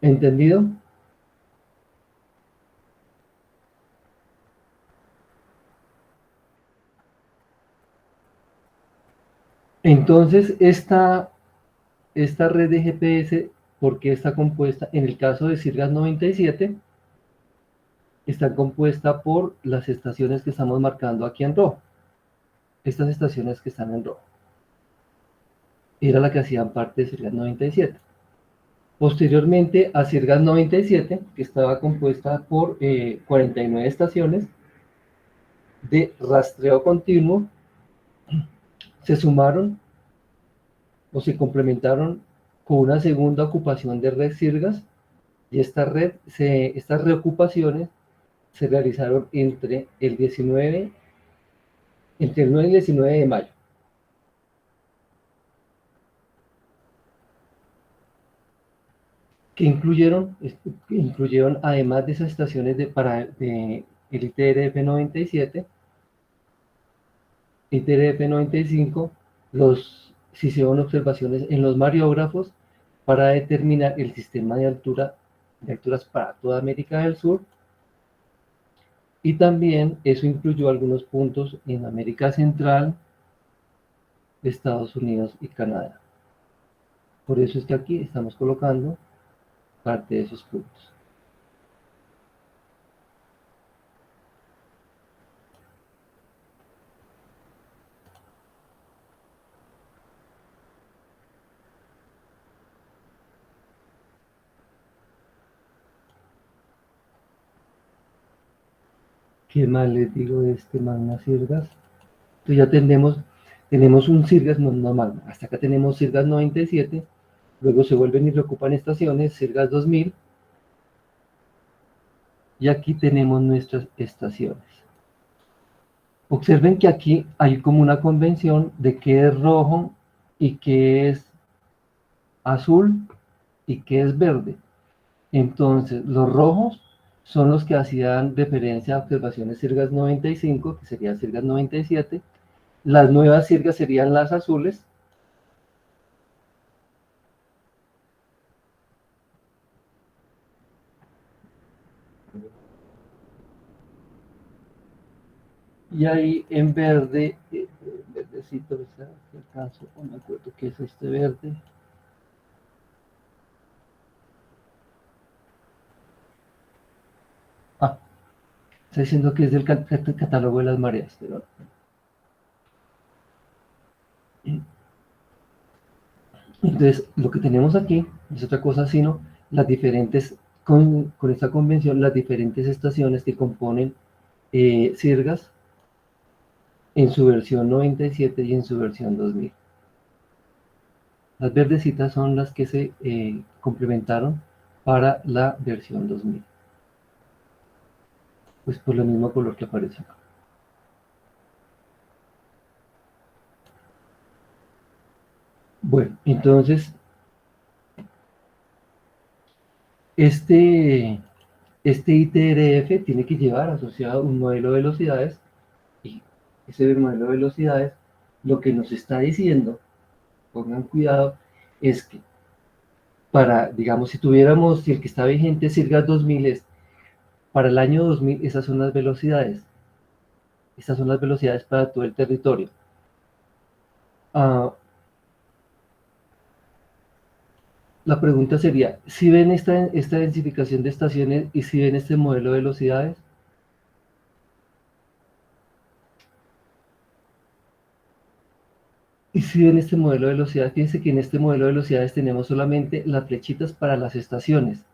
¿Entendido? Entonces, esta red de GPS, ¿por qué está compuesta? En el caso de Sirgas 97, está compuesta por las estaciones que estamos marcando aquí en rojo. Estas estaciones que están en rojo. Era la que hacían parte de Sirgas 97. Posteriormente a Sirgas 97, que estaba compuesta por 49 estaciones de rastreo continuo, se sumaron o se complementaron con una segunda ocupación de red Sirgas, y estas reocupaciones se realizaron entre el 9 y el 19 de mayo. Que incluyeron además de esas estaciones de el ITRF 97, ITRF 95, se hicieron observaciones en los mariógrafos para determinar el sistema de alturas para toda América del Sur, y también eso incluyó algunos puntos en América Central, Estados Unidos y Canadá. Por eso es que aquí estamos colocando parte de esos puntos. ¿Qué más les digo de este Magna Sirgas? Entonces ya tenemos un Sirgas normal. Hasta acá tenemos Sirgas 97, luego se vuelven y reocupan estaciones, Sirgas 2000, y aquí tenemos nuestras estaciones. Observen que aquí hay como una convención de qué es rojo y qué es azul y qué es verde. Entonces, los rojos son los que hacían referencia a observaciones Sirgas 95, que sería Sirgas 97. Las nuevas Sirgas serían las azules. Y ahí en verde, verdecito, si acaso, no me acuerdo qué es este verde. Ah, está diciendo que es del catálogo de las mareas, pero... Entonces, lo que tenemos aquí es otra cosa, sino las diferentes, con esta convención, las diferentes estaciones que componen Sirgas en su versión 97 y en su versión 2000. Las verdecitas son las que se complementaron para la versión 2000. Pues por el mismo color que aparece acá. Bueno, entonces, este ITRF tiene que llevar asociado un modelo de velocidades, y ese modelo de velocidades lo que nos está diciendo, pongan cuidado, es que para, digamos, si tuviéramos, si el que está vigente Sirgas 2000 es, para el año 2000, esas son las velocidades. Estas son las velocidades para todo el territorio. La pregunta sería, ¿si ven esta densificación de estaciones y si ven este modelo de velocidades? Y si ven este modelo de velocidades, fíjense que en este modelo de velocidades tenemos solamente las flechitas para las estaciones.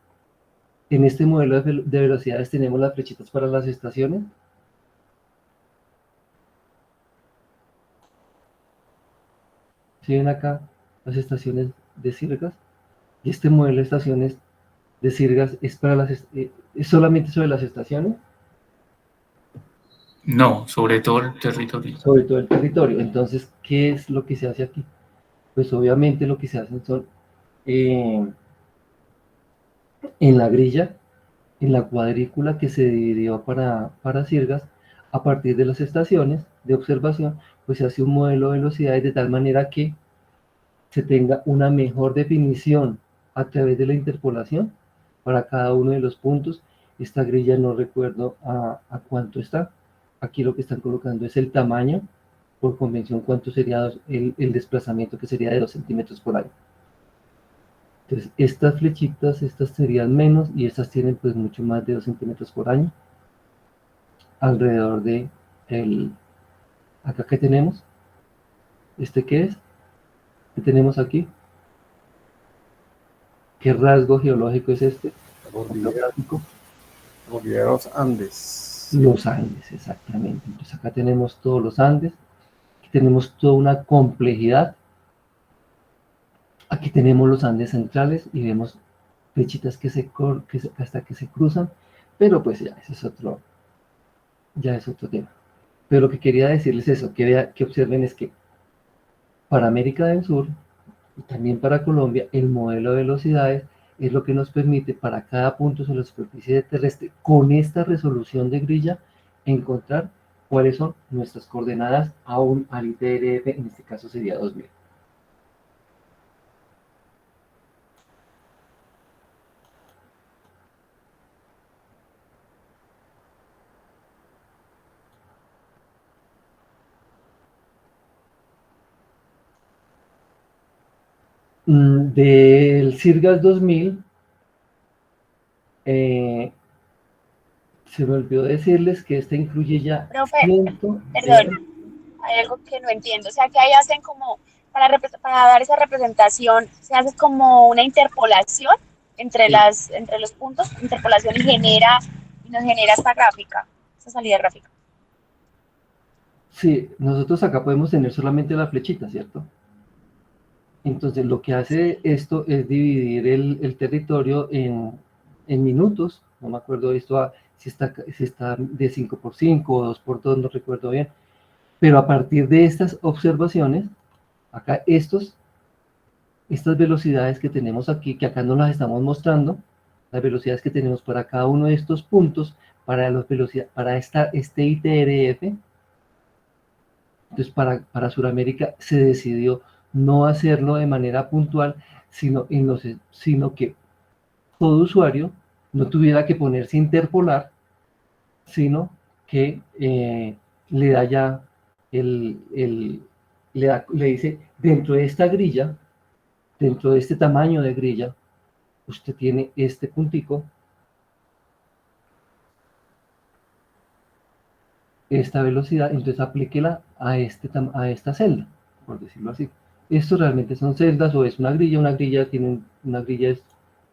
En este modelo de velocidades tenemos las flechitas para las estaciones. ¿Sí ven acá las estaciones de Sirgas? Y este modelo de estaciones de Sirgas es para ¿es solamente sobre las estaciones? No, sobre todo el territorio. Sobre todo el territorio. Entonces, ¿qué es lo que se hace aquí? Pues obviamente lo que se hacen son en la grilla, en la cuadrícula que se dividió para Sirgas, a partir de las estaciones de observación, pues se hace un modelo de velocidades de tal manera que se tenga una mejor definición a través de la interpolación para cada uno de los puntos. Esta grilla no recuerdo a cuánto está. Aquí lo que están colocando es el tamaño, por convención, cuánto sería el desplazamiento, que sería de 2 centímetros por año. Entonces, estas flechitas, estas serían menos, y estas tienen pues mucho más de 2 centímetros por año. Alrededor de acá que tenemos, ¿qué es? ¿Qué tenemos aquí? ¿Qué rasgo geológico es este? Los Andes. Los Andes, exactamente. Entonces acá tenemos todos los Andes. Aquí tenemos toda una complejidad. Aquí tenemos los Andes centrales y vemos flechitas hasta que se cruzan, pero pues ya, ese es otro tema. Pero lo que quería decirles es eso, que observen es que para América del Sur y también para Colombia, el modelo de velocidades es lo que nos permite para cada punto sobre la superficie terrestre, con esta resolución de grilla, encontrar cuáles son nuestras coordenadas al ITRF, en este caso sería 2000. Del Sirgas 2000, se me olvidó decirles que este incluye ya... Profe, perdón, hay algo que no entiendo. O sea, que ahí hacen como, para dar esa representación, se hace como una interpolación entre los puntos, interpolación y nos genera esta gráfica, esta salida gráfica. Sí, nosotros acá podemos tener solamente la flechita, ¿cierto? Entonces, lo que hace esto es dividir el territorio en minutos. No me acuerdo esto, si está de 5 por 5 o 2 por 2, no recuerdo bien. Pero a partir de estas observaciones, acá estas velocidades que tenemos aquí, que acá no las estamos mostrando, las velocidades que tenemos para cada uno de estos puntos, para este ITRF, entonces para Sudamérica se decidió no hacerlo de manera puntual, sino que todo usuario no tuviera que ponerse a interpolar, sino que le da ya le dice, dentro de esta grilla, dentro de este tamaño de grilla, usted tiene este puntico, esta velocidad, entonces aplíquela a esta celda, por decirlo así. Esto realmente son celdas o es una grilla una grilla es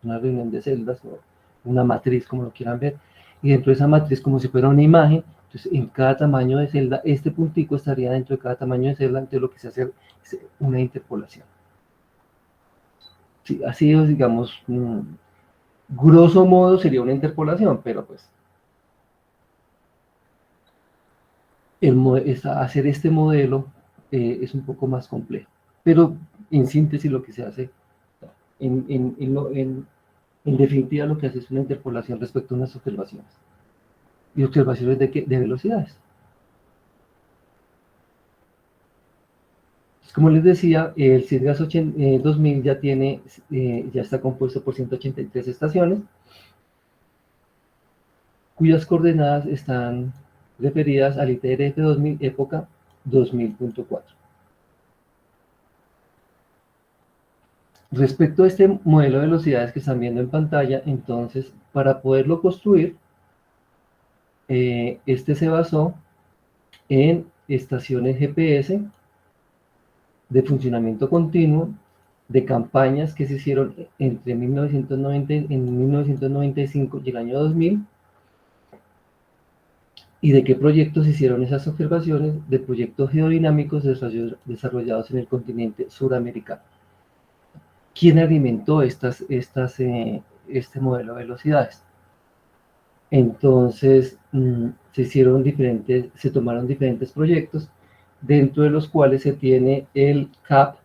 una reunión de celdas o una matriz, como lo quieran ver, y dentro de esa matriz, como si fuera una imagen, entonces en cada tamaño de celda, este puntico estaría dentro de cada tamaño de celda, entonces lo que se hace es una interpolación. Sí, así es, digamos, grosso modo sería una interpolación, pero pues hacer este modelo es un poco más complejo. Pero en síntesis lo que se hace, en definitiva lo que hace es una interpolación respecto a unas observaciones. ¿Y observaciones de qué? De velocidades. Como les decía, el CIRGAS 2000 ya está compuesto por 183 estaciones, cuyas coordenadas están referidas al ITRF 2000 época 2000.4. Respecto a este modelo de velocidades que están viendo en pantalla, entonces, para poderlo construir, este se basó en estaciones GPS de funcionamiento continuo, de campañas que se hicieron entre 1995 y el año 2000, y de qué proyectos se hicieron esas observaciones, de proyectos geodinámicos desarrollados en el continente suramericano. ¿Quién alimentó este modelo de velocidades? Entonces, se tomaron diferentes proyectos, dentro de los cuales se tiene el CAP,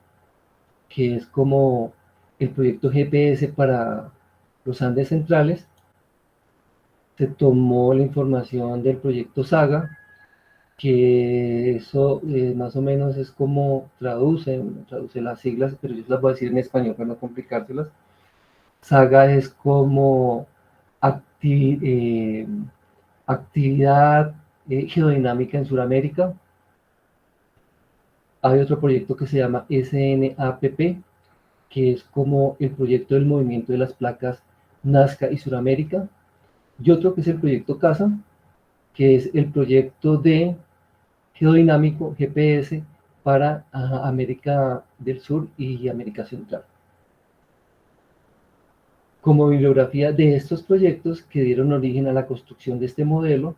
que es como el proyecto GPS para los Andes centrales. Se tomó la información del proyecto SAGA, que eso más o menos es como traduce las siglas, pero yo las voy a decir en español para no complicárselas. SAGA es como actividad geodinámica en Sudamérica. Hay otro proyecto que se llama SNAPP, que es como el proyecto del movimiento de las placas Nazca y Sudamérica. Y otro que es el proyecto CASA, que es el proyecto de geodinámico GPS para América del Sur y América Central. Como bibliografía de estos proyectos que dieron origen a la construcción de este modelo,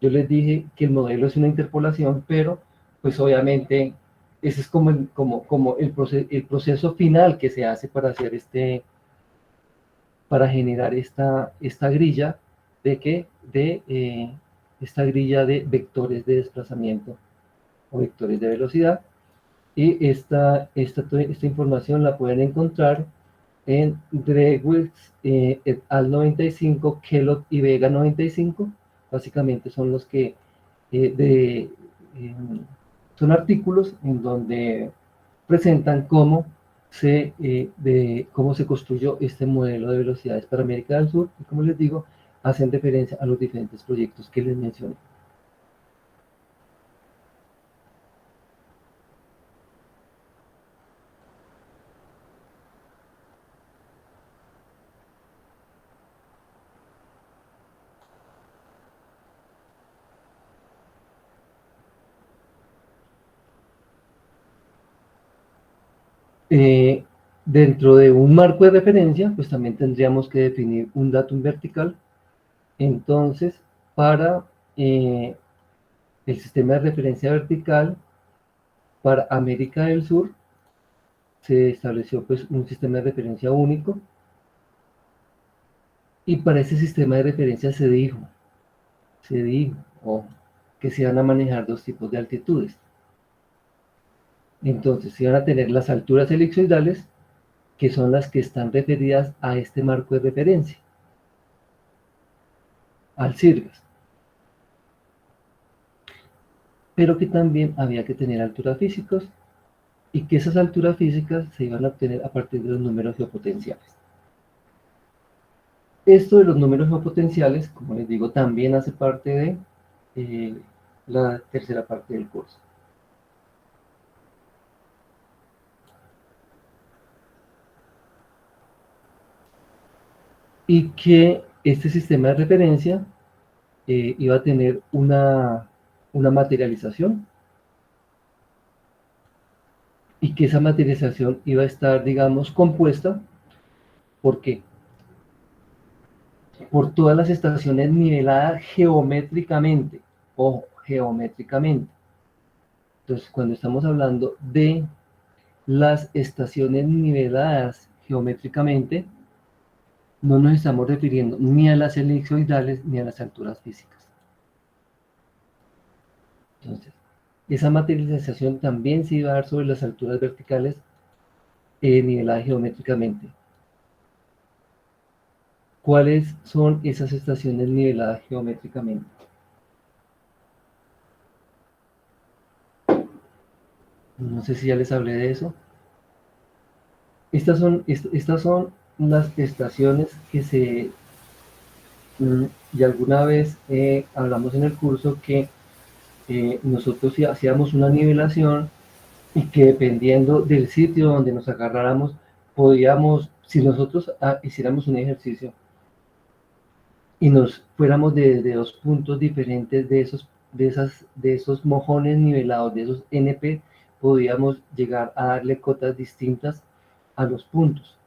yo les dije que el modelo es una interpolación, pero pues obviamente ese es como el proceso final que se hace para hacer para generar esta grilla esta grilla de vectores de desplazamiento o vectores de velocidad. Y esta información la pueden encontrar en Drewitz et al 95, Kellogg y Vega 95. Básicamente son los que son artículos en donde presentan cómo se construyó este modelo de velocidades para América del Sur, y como les digo, hacen referencia a los diferentes proyectos que les mencioné. Dentro de un marco de referencia, pues también tendríamos que definir un datum vertical. Entonces, para el sistema de referencia vertical para América del Sur, se estableció pues un sistema de referencia único, y para ese sistema de referencia se dijo, ojo, que se van a manejar dos tipos de altitudes. Entonces, se van a tener las alturas elipsoidales, que son las que están referidas a este marco de referencia, al CIRGAS. Pero que también había que tener alturas físicas, y que esas alturas físicas se iban a obtener a partir de los números geopotenciales. Esto de los números geopotenciales, como les digo, también hace parte de la tercera parte del curso. Y que este sistema de referencia iba a tener una materialización, y que esa materialización iba a estar, digamos, compuesta, ¿por qué? Por todas las estaciones niveladas geométricamente, o geométricamente. Entonces, cuando estamos hablando de las estaciones niveladas geométricamente, no nos estamos refiriendo ni a las elipsoidales ni a las alturas físicas. Entonces, esa materialización también se iba a dar sobre las alturas verticales niveladas geométricamente. ¿Cuáles son esas estaciones niveladas geométricamente? No sé si ya les hablé de eso. Estas son las estaciones que y alguna vez hablamos en el curso que nosotros hacíamos una nivelación, y que dependiendo del sitio donde nos agarráramos, podíamos, si nosotros hiciéramos un ejercicio y nos fuéramos de dos puntos diferentes de esos mojones nivelados, de esos NP, podíamos llegar a darle cotas distintas a los puntos,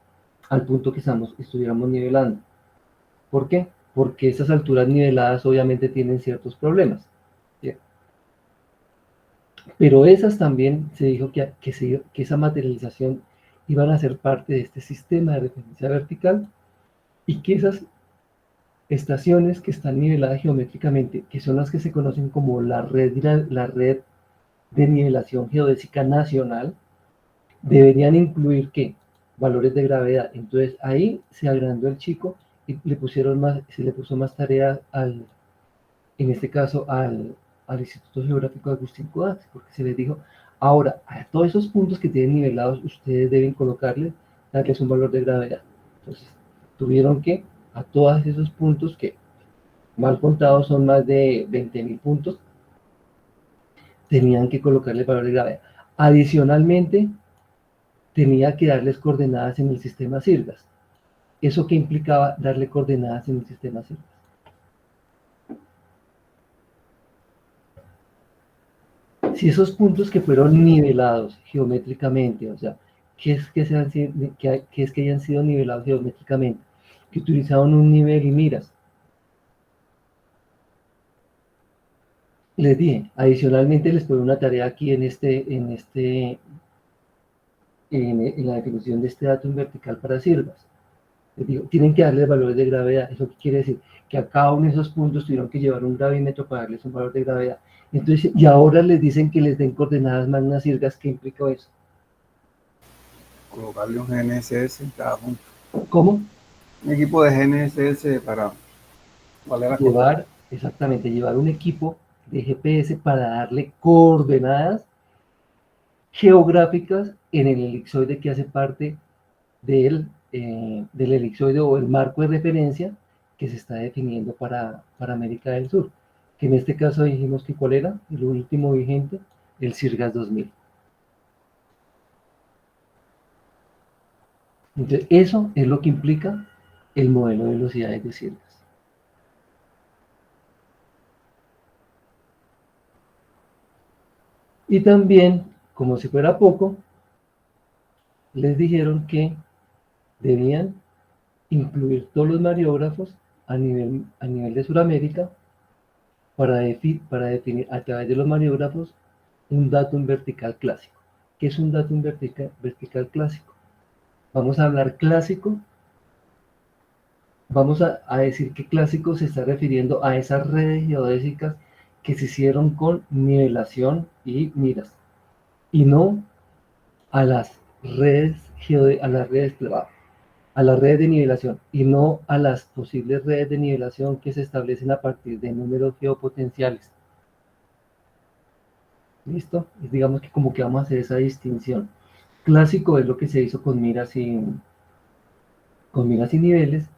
al punto que estuviéramos nivelando. ¿Por qué? Porque esas alturas niveladas obviamente tienen ciertos problemas, ¿sí? Pero esas también se dijo que esa materialización iban a ser parte de este sistema de referencia vertical, y que esas estaciones que están niveladas geométricamente, que son las que se conocen como la red de nivelación geodésica nacional, deberían incluir ¿qué? Valores de gravedad. Entonces ahí se agrandó el chico y se le puso más tarea en este caso al Instituto Geográfico Agustín Codazzi, porque se les dijo, ahora, a todos esos puntos que tienen nivelados, ustedes deben darles un valor de gravedad. Entonces, tuvieron que, a todos esos puntos, que mal contados son más de 20.000 puntos, tenían que colocarle valor de gravedad. Adicionalmente, tenía que darles coordenadas en el sistema CIRGAS. ¿Eso qué implicaba darle coordenadas en el sistema CIRGAS? Si esos puntos que fueron nivelados geométricamente, o sea, ¿qué es que hayan sido nivelados geométricamente? Que utilizaban un nivel y miras. Les dije, adicionalmente les pongo una tarea aquí en la definición de este dato en vertical para CIRGAS. Les digo, tienen que darle valores de gravedad. ¿Eso qué quiere decir? Que a cada uno de esos puntos tuvieron que llevar un gravímetro para darles un valor de gravedad. Entonces, y ahora les dicen que les den coordenadas magnas CIRGAS. ¿Qué implica eso? Colocarle un GNSS en cada punto. ¿Cómo? Un equipo de GNSS para llevar un equipo de GPS para darle coordenadas geográficas en el elipsoide que hace parte del elipsoide o el marco de referencia que se está definiendo para América del Sur, que en este caso dijimos que ¿cuál era? El último vigente, el CIRGAS 2000. Entonces, eso es lo que implica el modelo de velocidades de CIRGAS. Y también, como si fuera poco, les dijeron que debían incluir todos los mariógrafos a nivel de Sudamérica para definir a través de los mariógrafos un datum vertical clásico. ¿Qué es un datum vertical clásico? Vamos a hablar clásico. Vamos a decir que clásico se está refiriendo a esas redes geodésicas que se hicieron con nivelación y miras, y no a las redes, a las redes de nivelación, y no a las posibles redes de nivelación que se establecen a partir de números geopotenciales. ¿Listo? Y digamos que como que vamos a hacer esa distinción. Clásico es lo que se hizo con miras y niveles,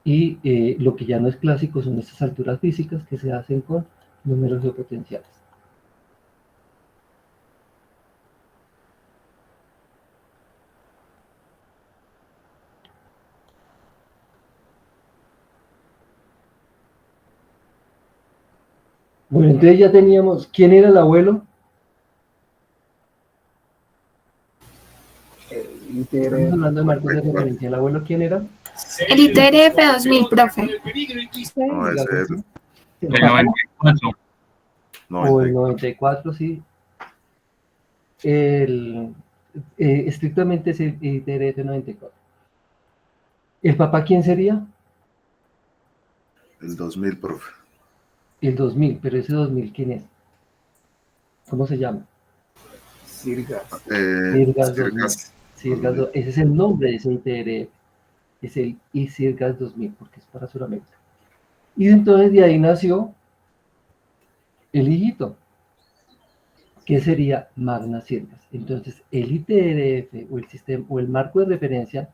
y lo que ya no es clásico son estas alturas físicas que se hacen con números geopotenciales. Bueno, entonces ya teníamos, ¿quién era el abuelo? Estamos hablando de marcos de referencia. ¿El abuelo quién era? El ITRF 2000, profe. No, ese es El 94. O el 94. 94, sí. Estrictamente es el ITRF 94. ¿El papá quién sería? El 2000, profe. El 2000, pero ese 2000 ¿quién es? ¿Cómo se llama? Sirgas. Sirgas 2000. Sirgas. Sirgas 2000. Ese es el nombre de ese ITRF. Es el ISIRGAS 2000, porque es para Sudamérica. Y entonces de ahí nació el hijito, que sería Magna Sirgas. Entonces el ITRF o el sistema o el marco de referencia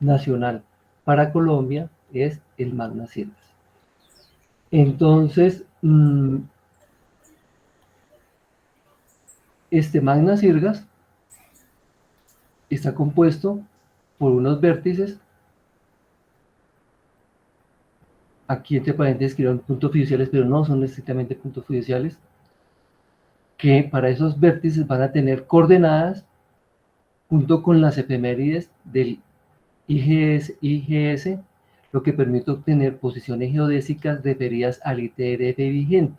nacional para Colombia es el Magna Sirgas. Entonces, este Magna Sirgas está compuesto por unos vértices. Aquí entre paréntesis escribieron puntos fiduciales, pero no son estrictamente puntos fiduciales, que para esos vértices van a tener coordenadas junto con las efemérides del IGS, lo que permite obtener posiciones geodésicas referidas al ITRF vigente,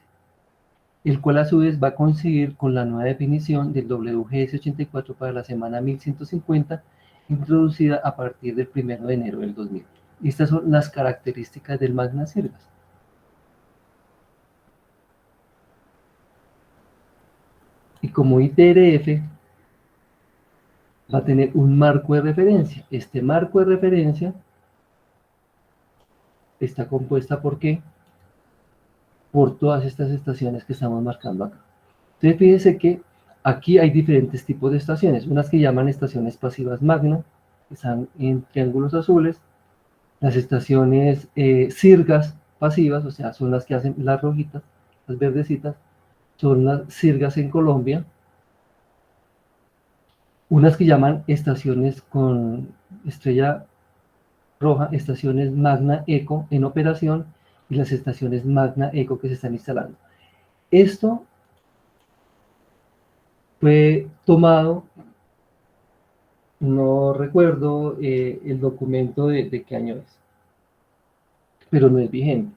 el cual a su vez va a coincidir con la nueva definición del WGS 84 para la semana 1150, introducida a partir del 1 de enero del 2000. Estas son las características del Magna Sirgas. Y como ITRF va a tener un marco de referencia. Este marco de referencia está compuesta ¿por qué? Por todas estas estaciones que estamos marcando acá. Entonces fíjense que aquí hay diferentes tipos de estaciones, unas que llaman estaciones pasivas magna, que están en triángulos azules, las estaciones sirgas pasivas, o sea, son las que hacen las rojitas, las verdecitas, son las sirgas en Colombia, unas que llaman estaciones con estrella roja, estaciones Magna Eco en operación, y las estaciones Magna Eco que se están instalando. Esto fue tomado, no recuerdo el documento de qué año es, pero no es vigente.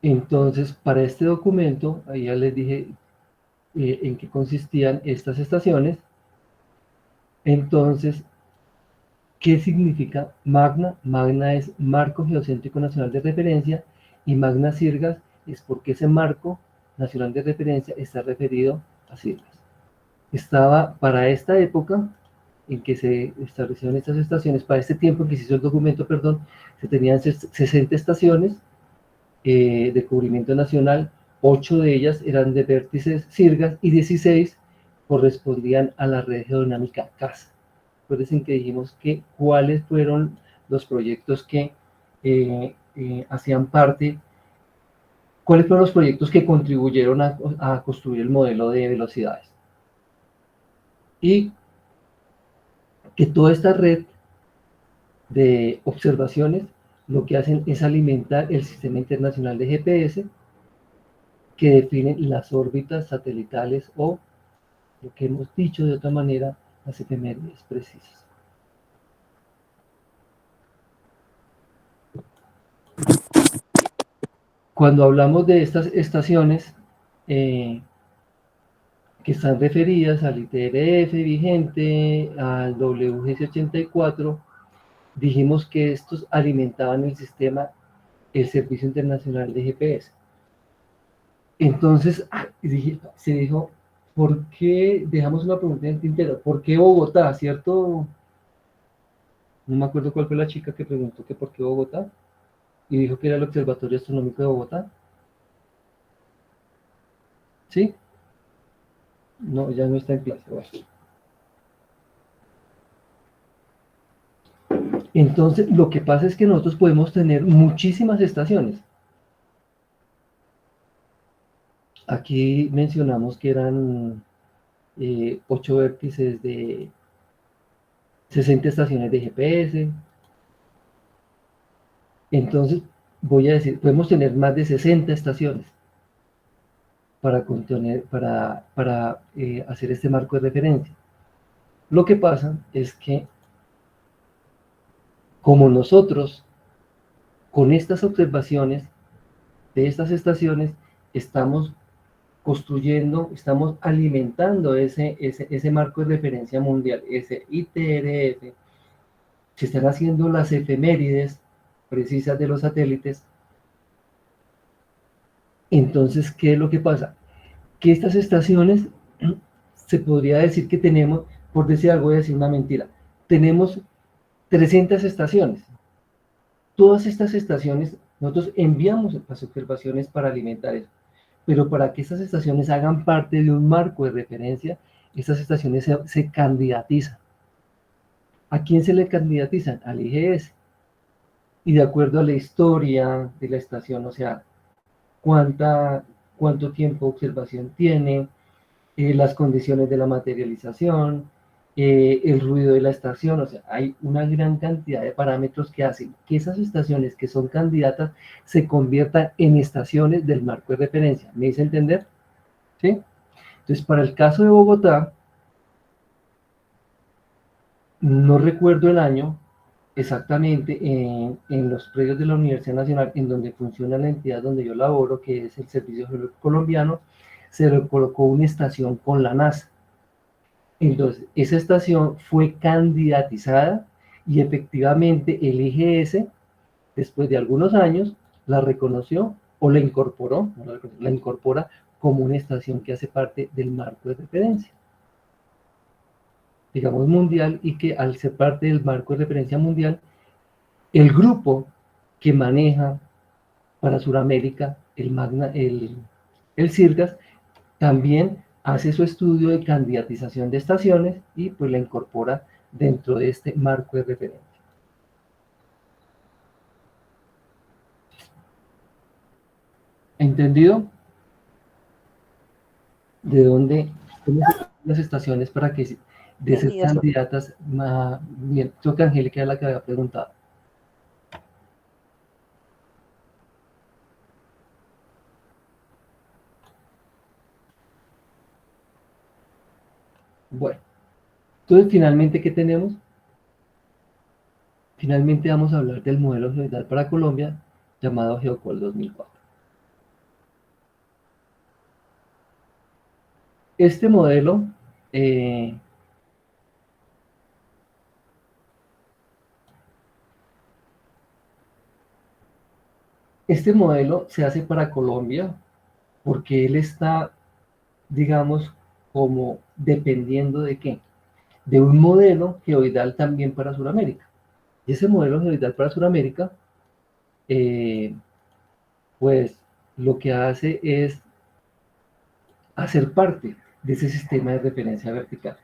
Entonces, para este documento, ahí ya les dije en qué consistían estas estaciones. Entonces, ¿qué significa Magna? Magna es Marco Geocéntrico Nacional de Referencia, y Magna Sirgas es porque ese marco nacional de referencia está referido a Sirgas. Estaba para esta época en que se establecieron estas estaciones, para este tiempo en que se hizo el documento, perdón, se tenían 60 estaciones de cubrimiento nacional, 8 de ellas eran de vértices Sirgas y 16 correspondían a la red geodinámica CAS. Recuerden que dijimos que cuáles fueron los proyectos que hacían parte, cuáles fueron los proyectos que contribuyeron a construir el modelo de velocidades. Y que toda esta red de observaciones lo que hacen es alimentar el Sistema Internacional de GPS, que define las órbitas satelitales o, lo que hemos dicho de otra manera, las efemérides precisas. Cuando hablamos de estas estaciones que están referidas al ITRF vigente, al WGS 84, dijimos que estos alimentaban el sistema el Servicio Internacional de GPS. Entonces, se dijo, ¿por qué dejamos una pregunta en el tintero? ¿Por qué Bogotá, cierto? No me acuerdo cuál fue la chica que preguntó que por qué Bogotá, y dijo que era el Observatorio Astronómico de Bogotá. ¿Sí? No, ya no está en clase. Bueno. Entonces, lo que pasa es que nosotros podemos tener muchísimas estaciones. Aquí mencionamos que eran 8 vértices de 60 estaciones de GPS. Entonces, voy a decir, podemos tener más de 60 estaciones para hacer este marco de referencia. Lo que pasa es que, como nosotros, con estas observaciones de estas estaciones, estamos construyendo, estamos alimentando ese marco de referencia mundial, ese ITRF, se están haciendo las efemérides precisas de los satélites. Entonces, ¿qué es lo que pasa? Que estas estaciones, se podría decir que tenemos, por decir algo, voy a decir una mentira, tenemos 300 estaciones. Todas estas estaciones, nosotros enviamos las observaciones para alimentar eso. Pero para que estas estaciones hagan parte de un marco de referencia, estas estaciones se candidatizan. ¿A quién se le candidatizan? Al IGS. Y de acuerdo a la historia de la estación, o sea, cuánto tiempo de observación tiene, las condiciones de la materialización, el ruido de la estación, o sea, hay una gran cantidad de parámetros que hacen que esas estaciones que son candidatas se conviertan en estaciones del marco de referencia. ¿Me hice entender? ¿Sí? Entonces, para el caso de Bogotá, no recuerdo el año exactamente en los predios de la Universidad Nacional, en donde funciona la entidad donde yo laboro, que es el Servicio Geológico Colombiano, se le colocó una estación con la NASA. Entonces, esa estación fue candidatizada y efectivamente el IGS, después de algunos años, la reconoció o la incorporó, la incorpora como una estación que hace parte del marco de referencia, digamos mundial, y que al ser parte del marco de referencia mundial, el grupo que maneja para Sudamérica el CIRGAS también hace su estudio de candidatización de estaciones y pues la incorpora dentro de este marco de referencia. ¿Entendido? ¿De dónde las estaciones para que de ser candidatas? Bien, creo que Angélica era la que había preguntado. Bueno, entonces finalmente, ¿qué tenemos? Finalmente vamos a hablar del modelo geoidal para Colombia llamado GeoCol 2004. Este modelo se hace para Colombia porque él está, digamos, como dependiendo de qué, de un modelo geoidal también para Sudamérica. Y ese modelo geoidal para Sudamérica, pues lo que hace es hacer parte de ese sistema de referencia vertical.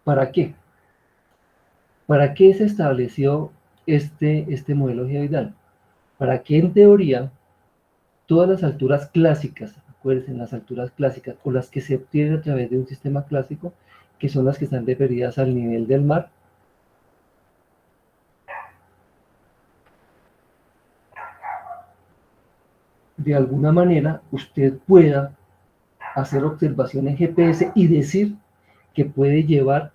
¿Para qué? ¿Para qué se estableció este modelo geoidal? Para que en teoría todas las alturas clásicas, acuérdense, las alturas clásicas o las que se obtienen a través de un sistema clásico, que son las que están referidas al nivel del mar, de alguna manera usted pueda hacer observaciones GPS y decir que puede llevar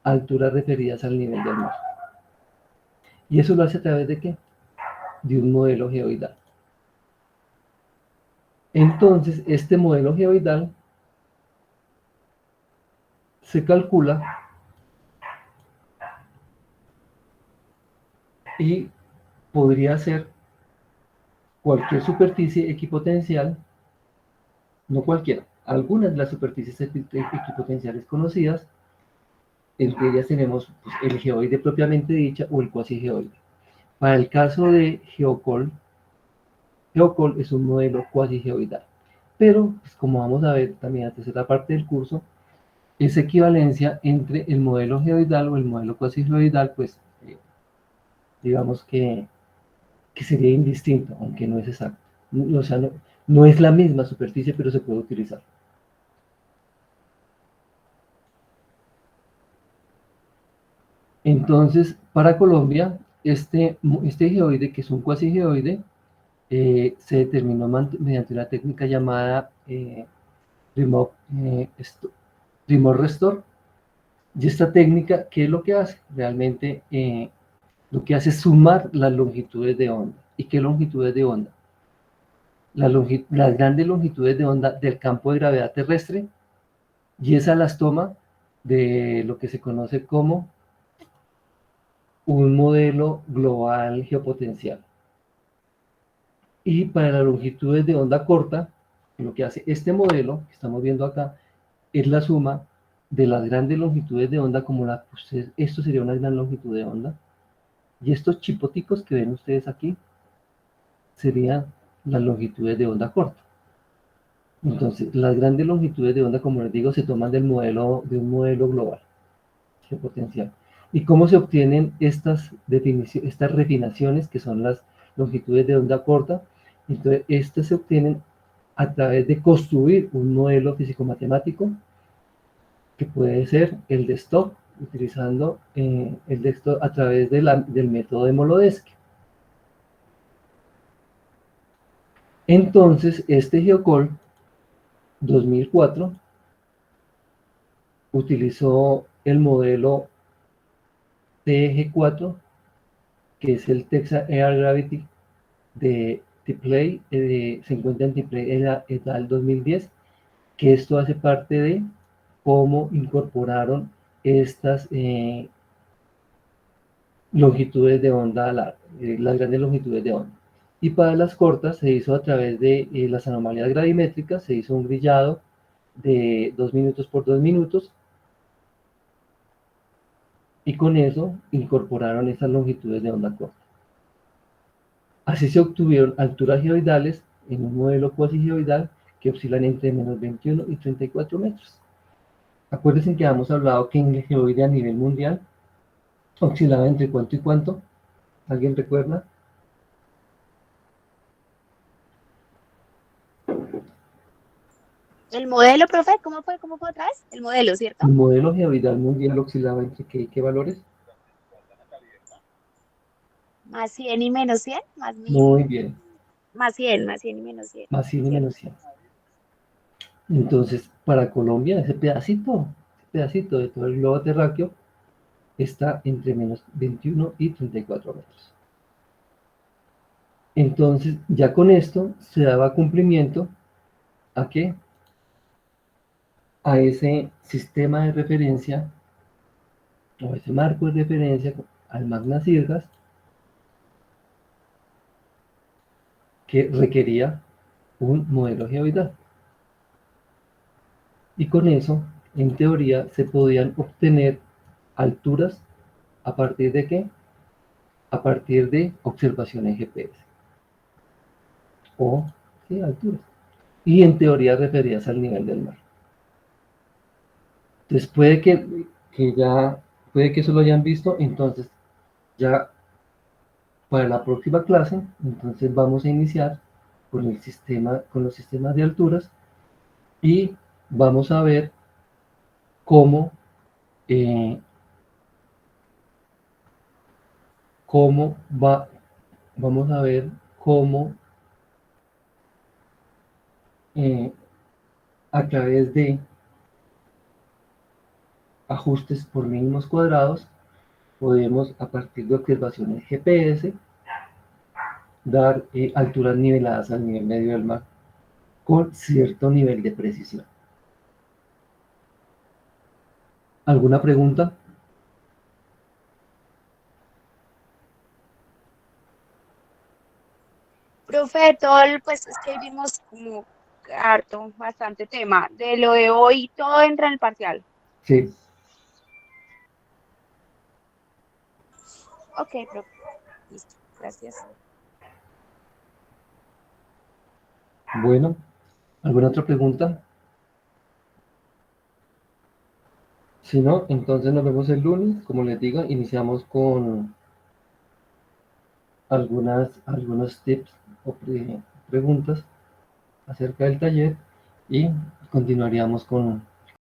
alturas referidas al nivel del mar. ¿Y eso lo hace a través de qué? De un modelo geoidal. Entonces, este modelo geoidal se calcula y podría ser cualquier superficie equipotencial, no cualquiera, algunas de las superficies equipotenciales conocidas, entre ellas tenemos pues, el geoide propiamente dicha o el cuasigeoide. Para el caso de Geocol es un modelo cuasigeoidal, pero pues, como vamos a ver también en la tercera parte del curso, esa equivalencia entre el modelo geoidal o el modelo cuasigeoidal, pues digamos que sería indistinto, aunque no es exacto. O sea, no es la misma superficie, pero se puede utilizar. Entonces, para Colombia, este geoide, que es un cuasigeoide, se determinó mediante una técnica llamada remote, remote restore. Y esta técnica, ¿qué es lo que hace? Realmente lo que hace es sumar las longitudes de onda. ¿Y qué longitudes de onda? Las grandes longitudes de onda del campo de gravedad terrestre, y esas las toma de lo que se conoce como un modelo global geopotencial. Y para las longitudes de onda corta, lo que hace este modelo que estamos viendo acá es la suma de las grandes longitudes de onda, como esto sería una gran longitud de onda, y estos chipoticos que ven ustedes aquí serían las longitudes de onda corta. Entonces, las grandes longitudes de onda, como les digo, se toman de un modelo global geopotencial. ¿Y cómo se obtienen estas refinaciones, que son las longitudes de onda corta? Entonces, estas se obtienen a través de construir un modelo físico-matemático, que puede ser el de Stokes, utilizando el de Stokes a través del método de Molodetsky. Entonces, este Geocol 2004 utilizó el modelo TG4, que es el Texas Air Gravity de Tipley, se encuentra en Tipley et al 2010, que esto hace parte de cómo incorporaron estas longitudes de onda, las grandes longitudes de onda. Y para las cortas se hizo a través de las anomalías gravimétricas, se hizo un grillado de 2 minutos por 2 minutos, y con eso incorporaron esas longitudes de onda corta. Así se obtuvieron alturas geoidales en un modelo cuasigeoidal que oscilan entre menos 21 y 34 metros. Acuérdense que habíamos hablado que en el geoide a nivel mundial oscilaba entre cuánto y cuánto. ¿Alguien recuerda? El modelo, profe, ¿cómo fue otra vez? El modelo, ¿cierto? El modelo geoidal mundial oscilaba entre qué valores. Más 100 y menos 100, más 1000. Muy bien, Más 100 y menos 100. más 100 y ¿Cierto? menos 100. Entonces, para Colombia, ese pedacito de todo el globo terráqueo está entre menos 21 y 34 metros. Entonces, ya con esto se daba cumplimiento ¿a qué? A ese sistema de referencia, o ese marco de referencia al Magna Sirgas, que requería un modelo geoidal. Y con eso, en teoría, se podían obtener alturas a partir de qué? A partir de observaciones GPS. O, sí, alturas. Y en teoría referidas al nivel del mar. Entonces puede que eso lo hayan visto, entonces ya para la próxima clase, entonces vamos a iniciar con los sistemas de alturas, y vamos a ver cómo, eh, vamos a ver cómo a través de ajustes por mínimos cuadrados podemos, a partir de observaciones GPS, dar alturas niveladas al nivel medio del mar con cierto nivel de precisión. ¿Alguna pregunta? profe, de todo, pues es que vimos como harto, bastante tema. De lo de hoy, todo entra en el parcial. Sí, Ok, profe. Listo, gracias. bueno, ¿alguna otra pregunta? Si no, entonces nos vemos el lunes. Como les digo, iniciamos con algunos tips o preguntas acerca del taller y continuaríamos con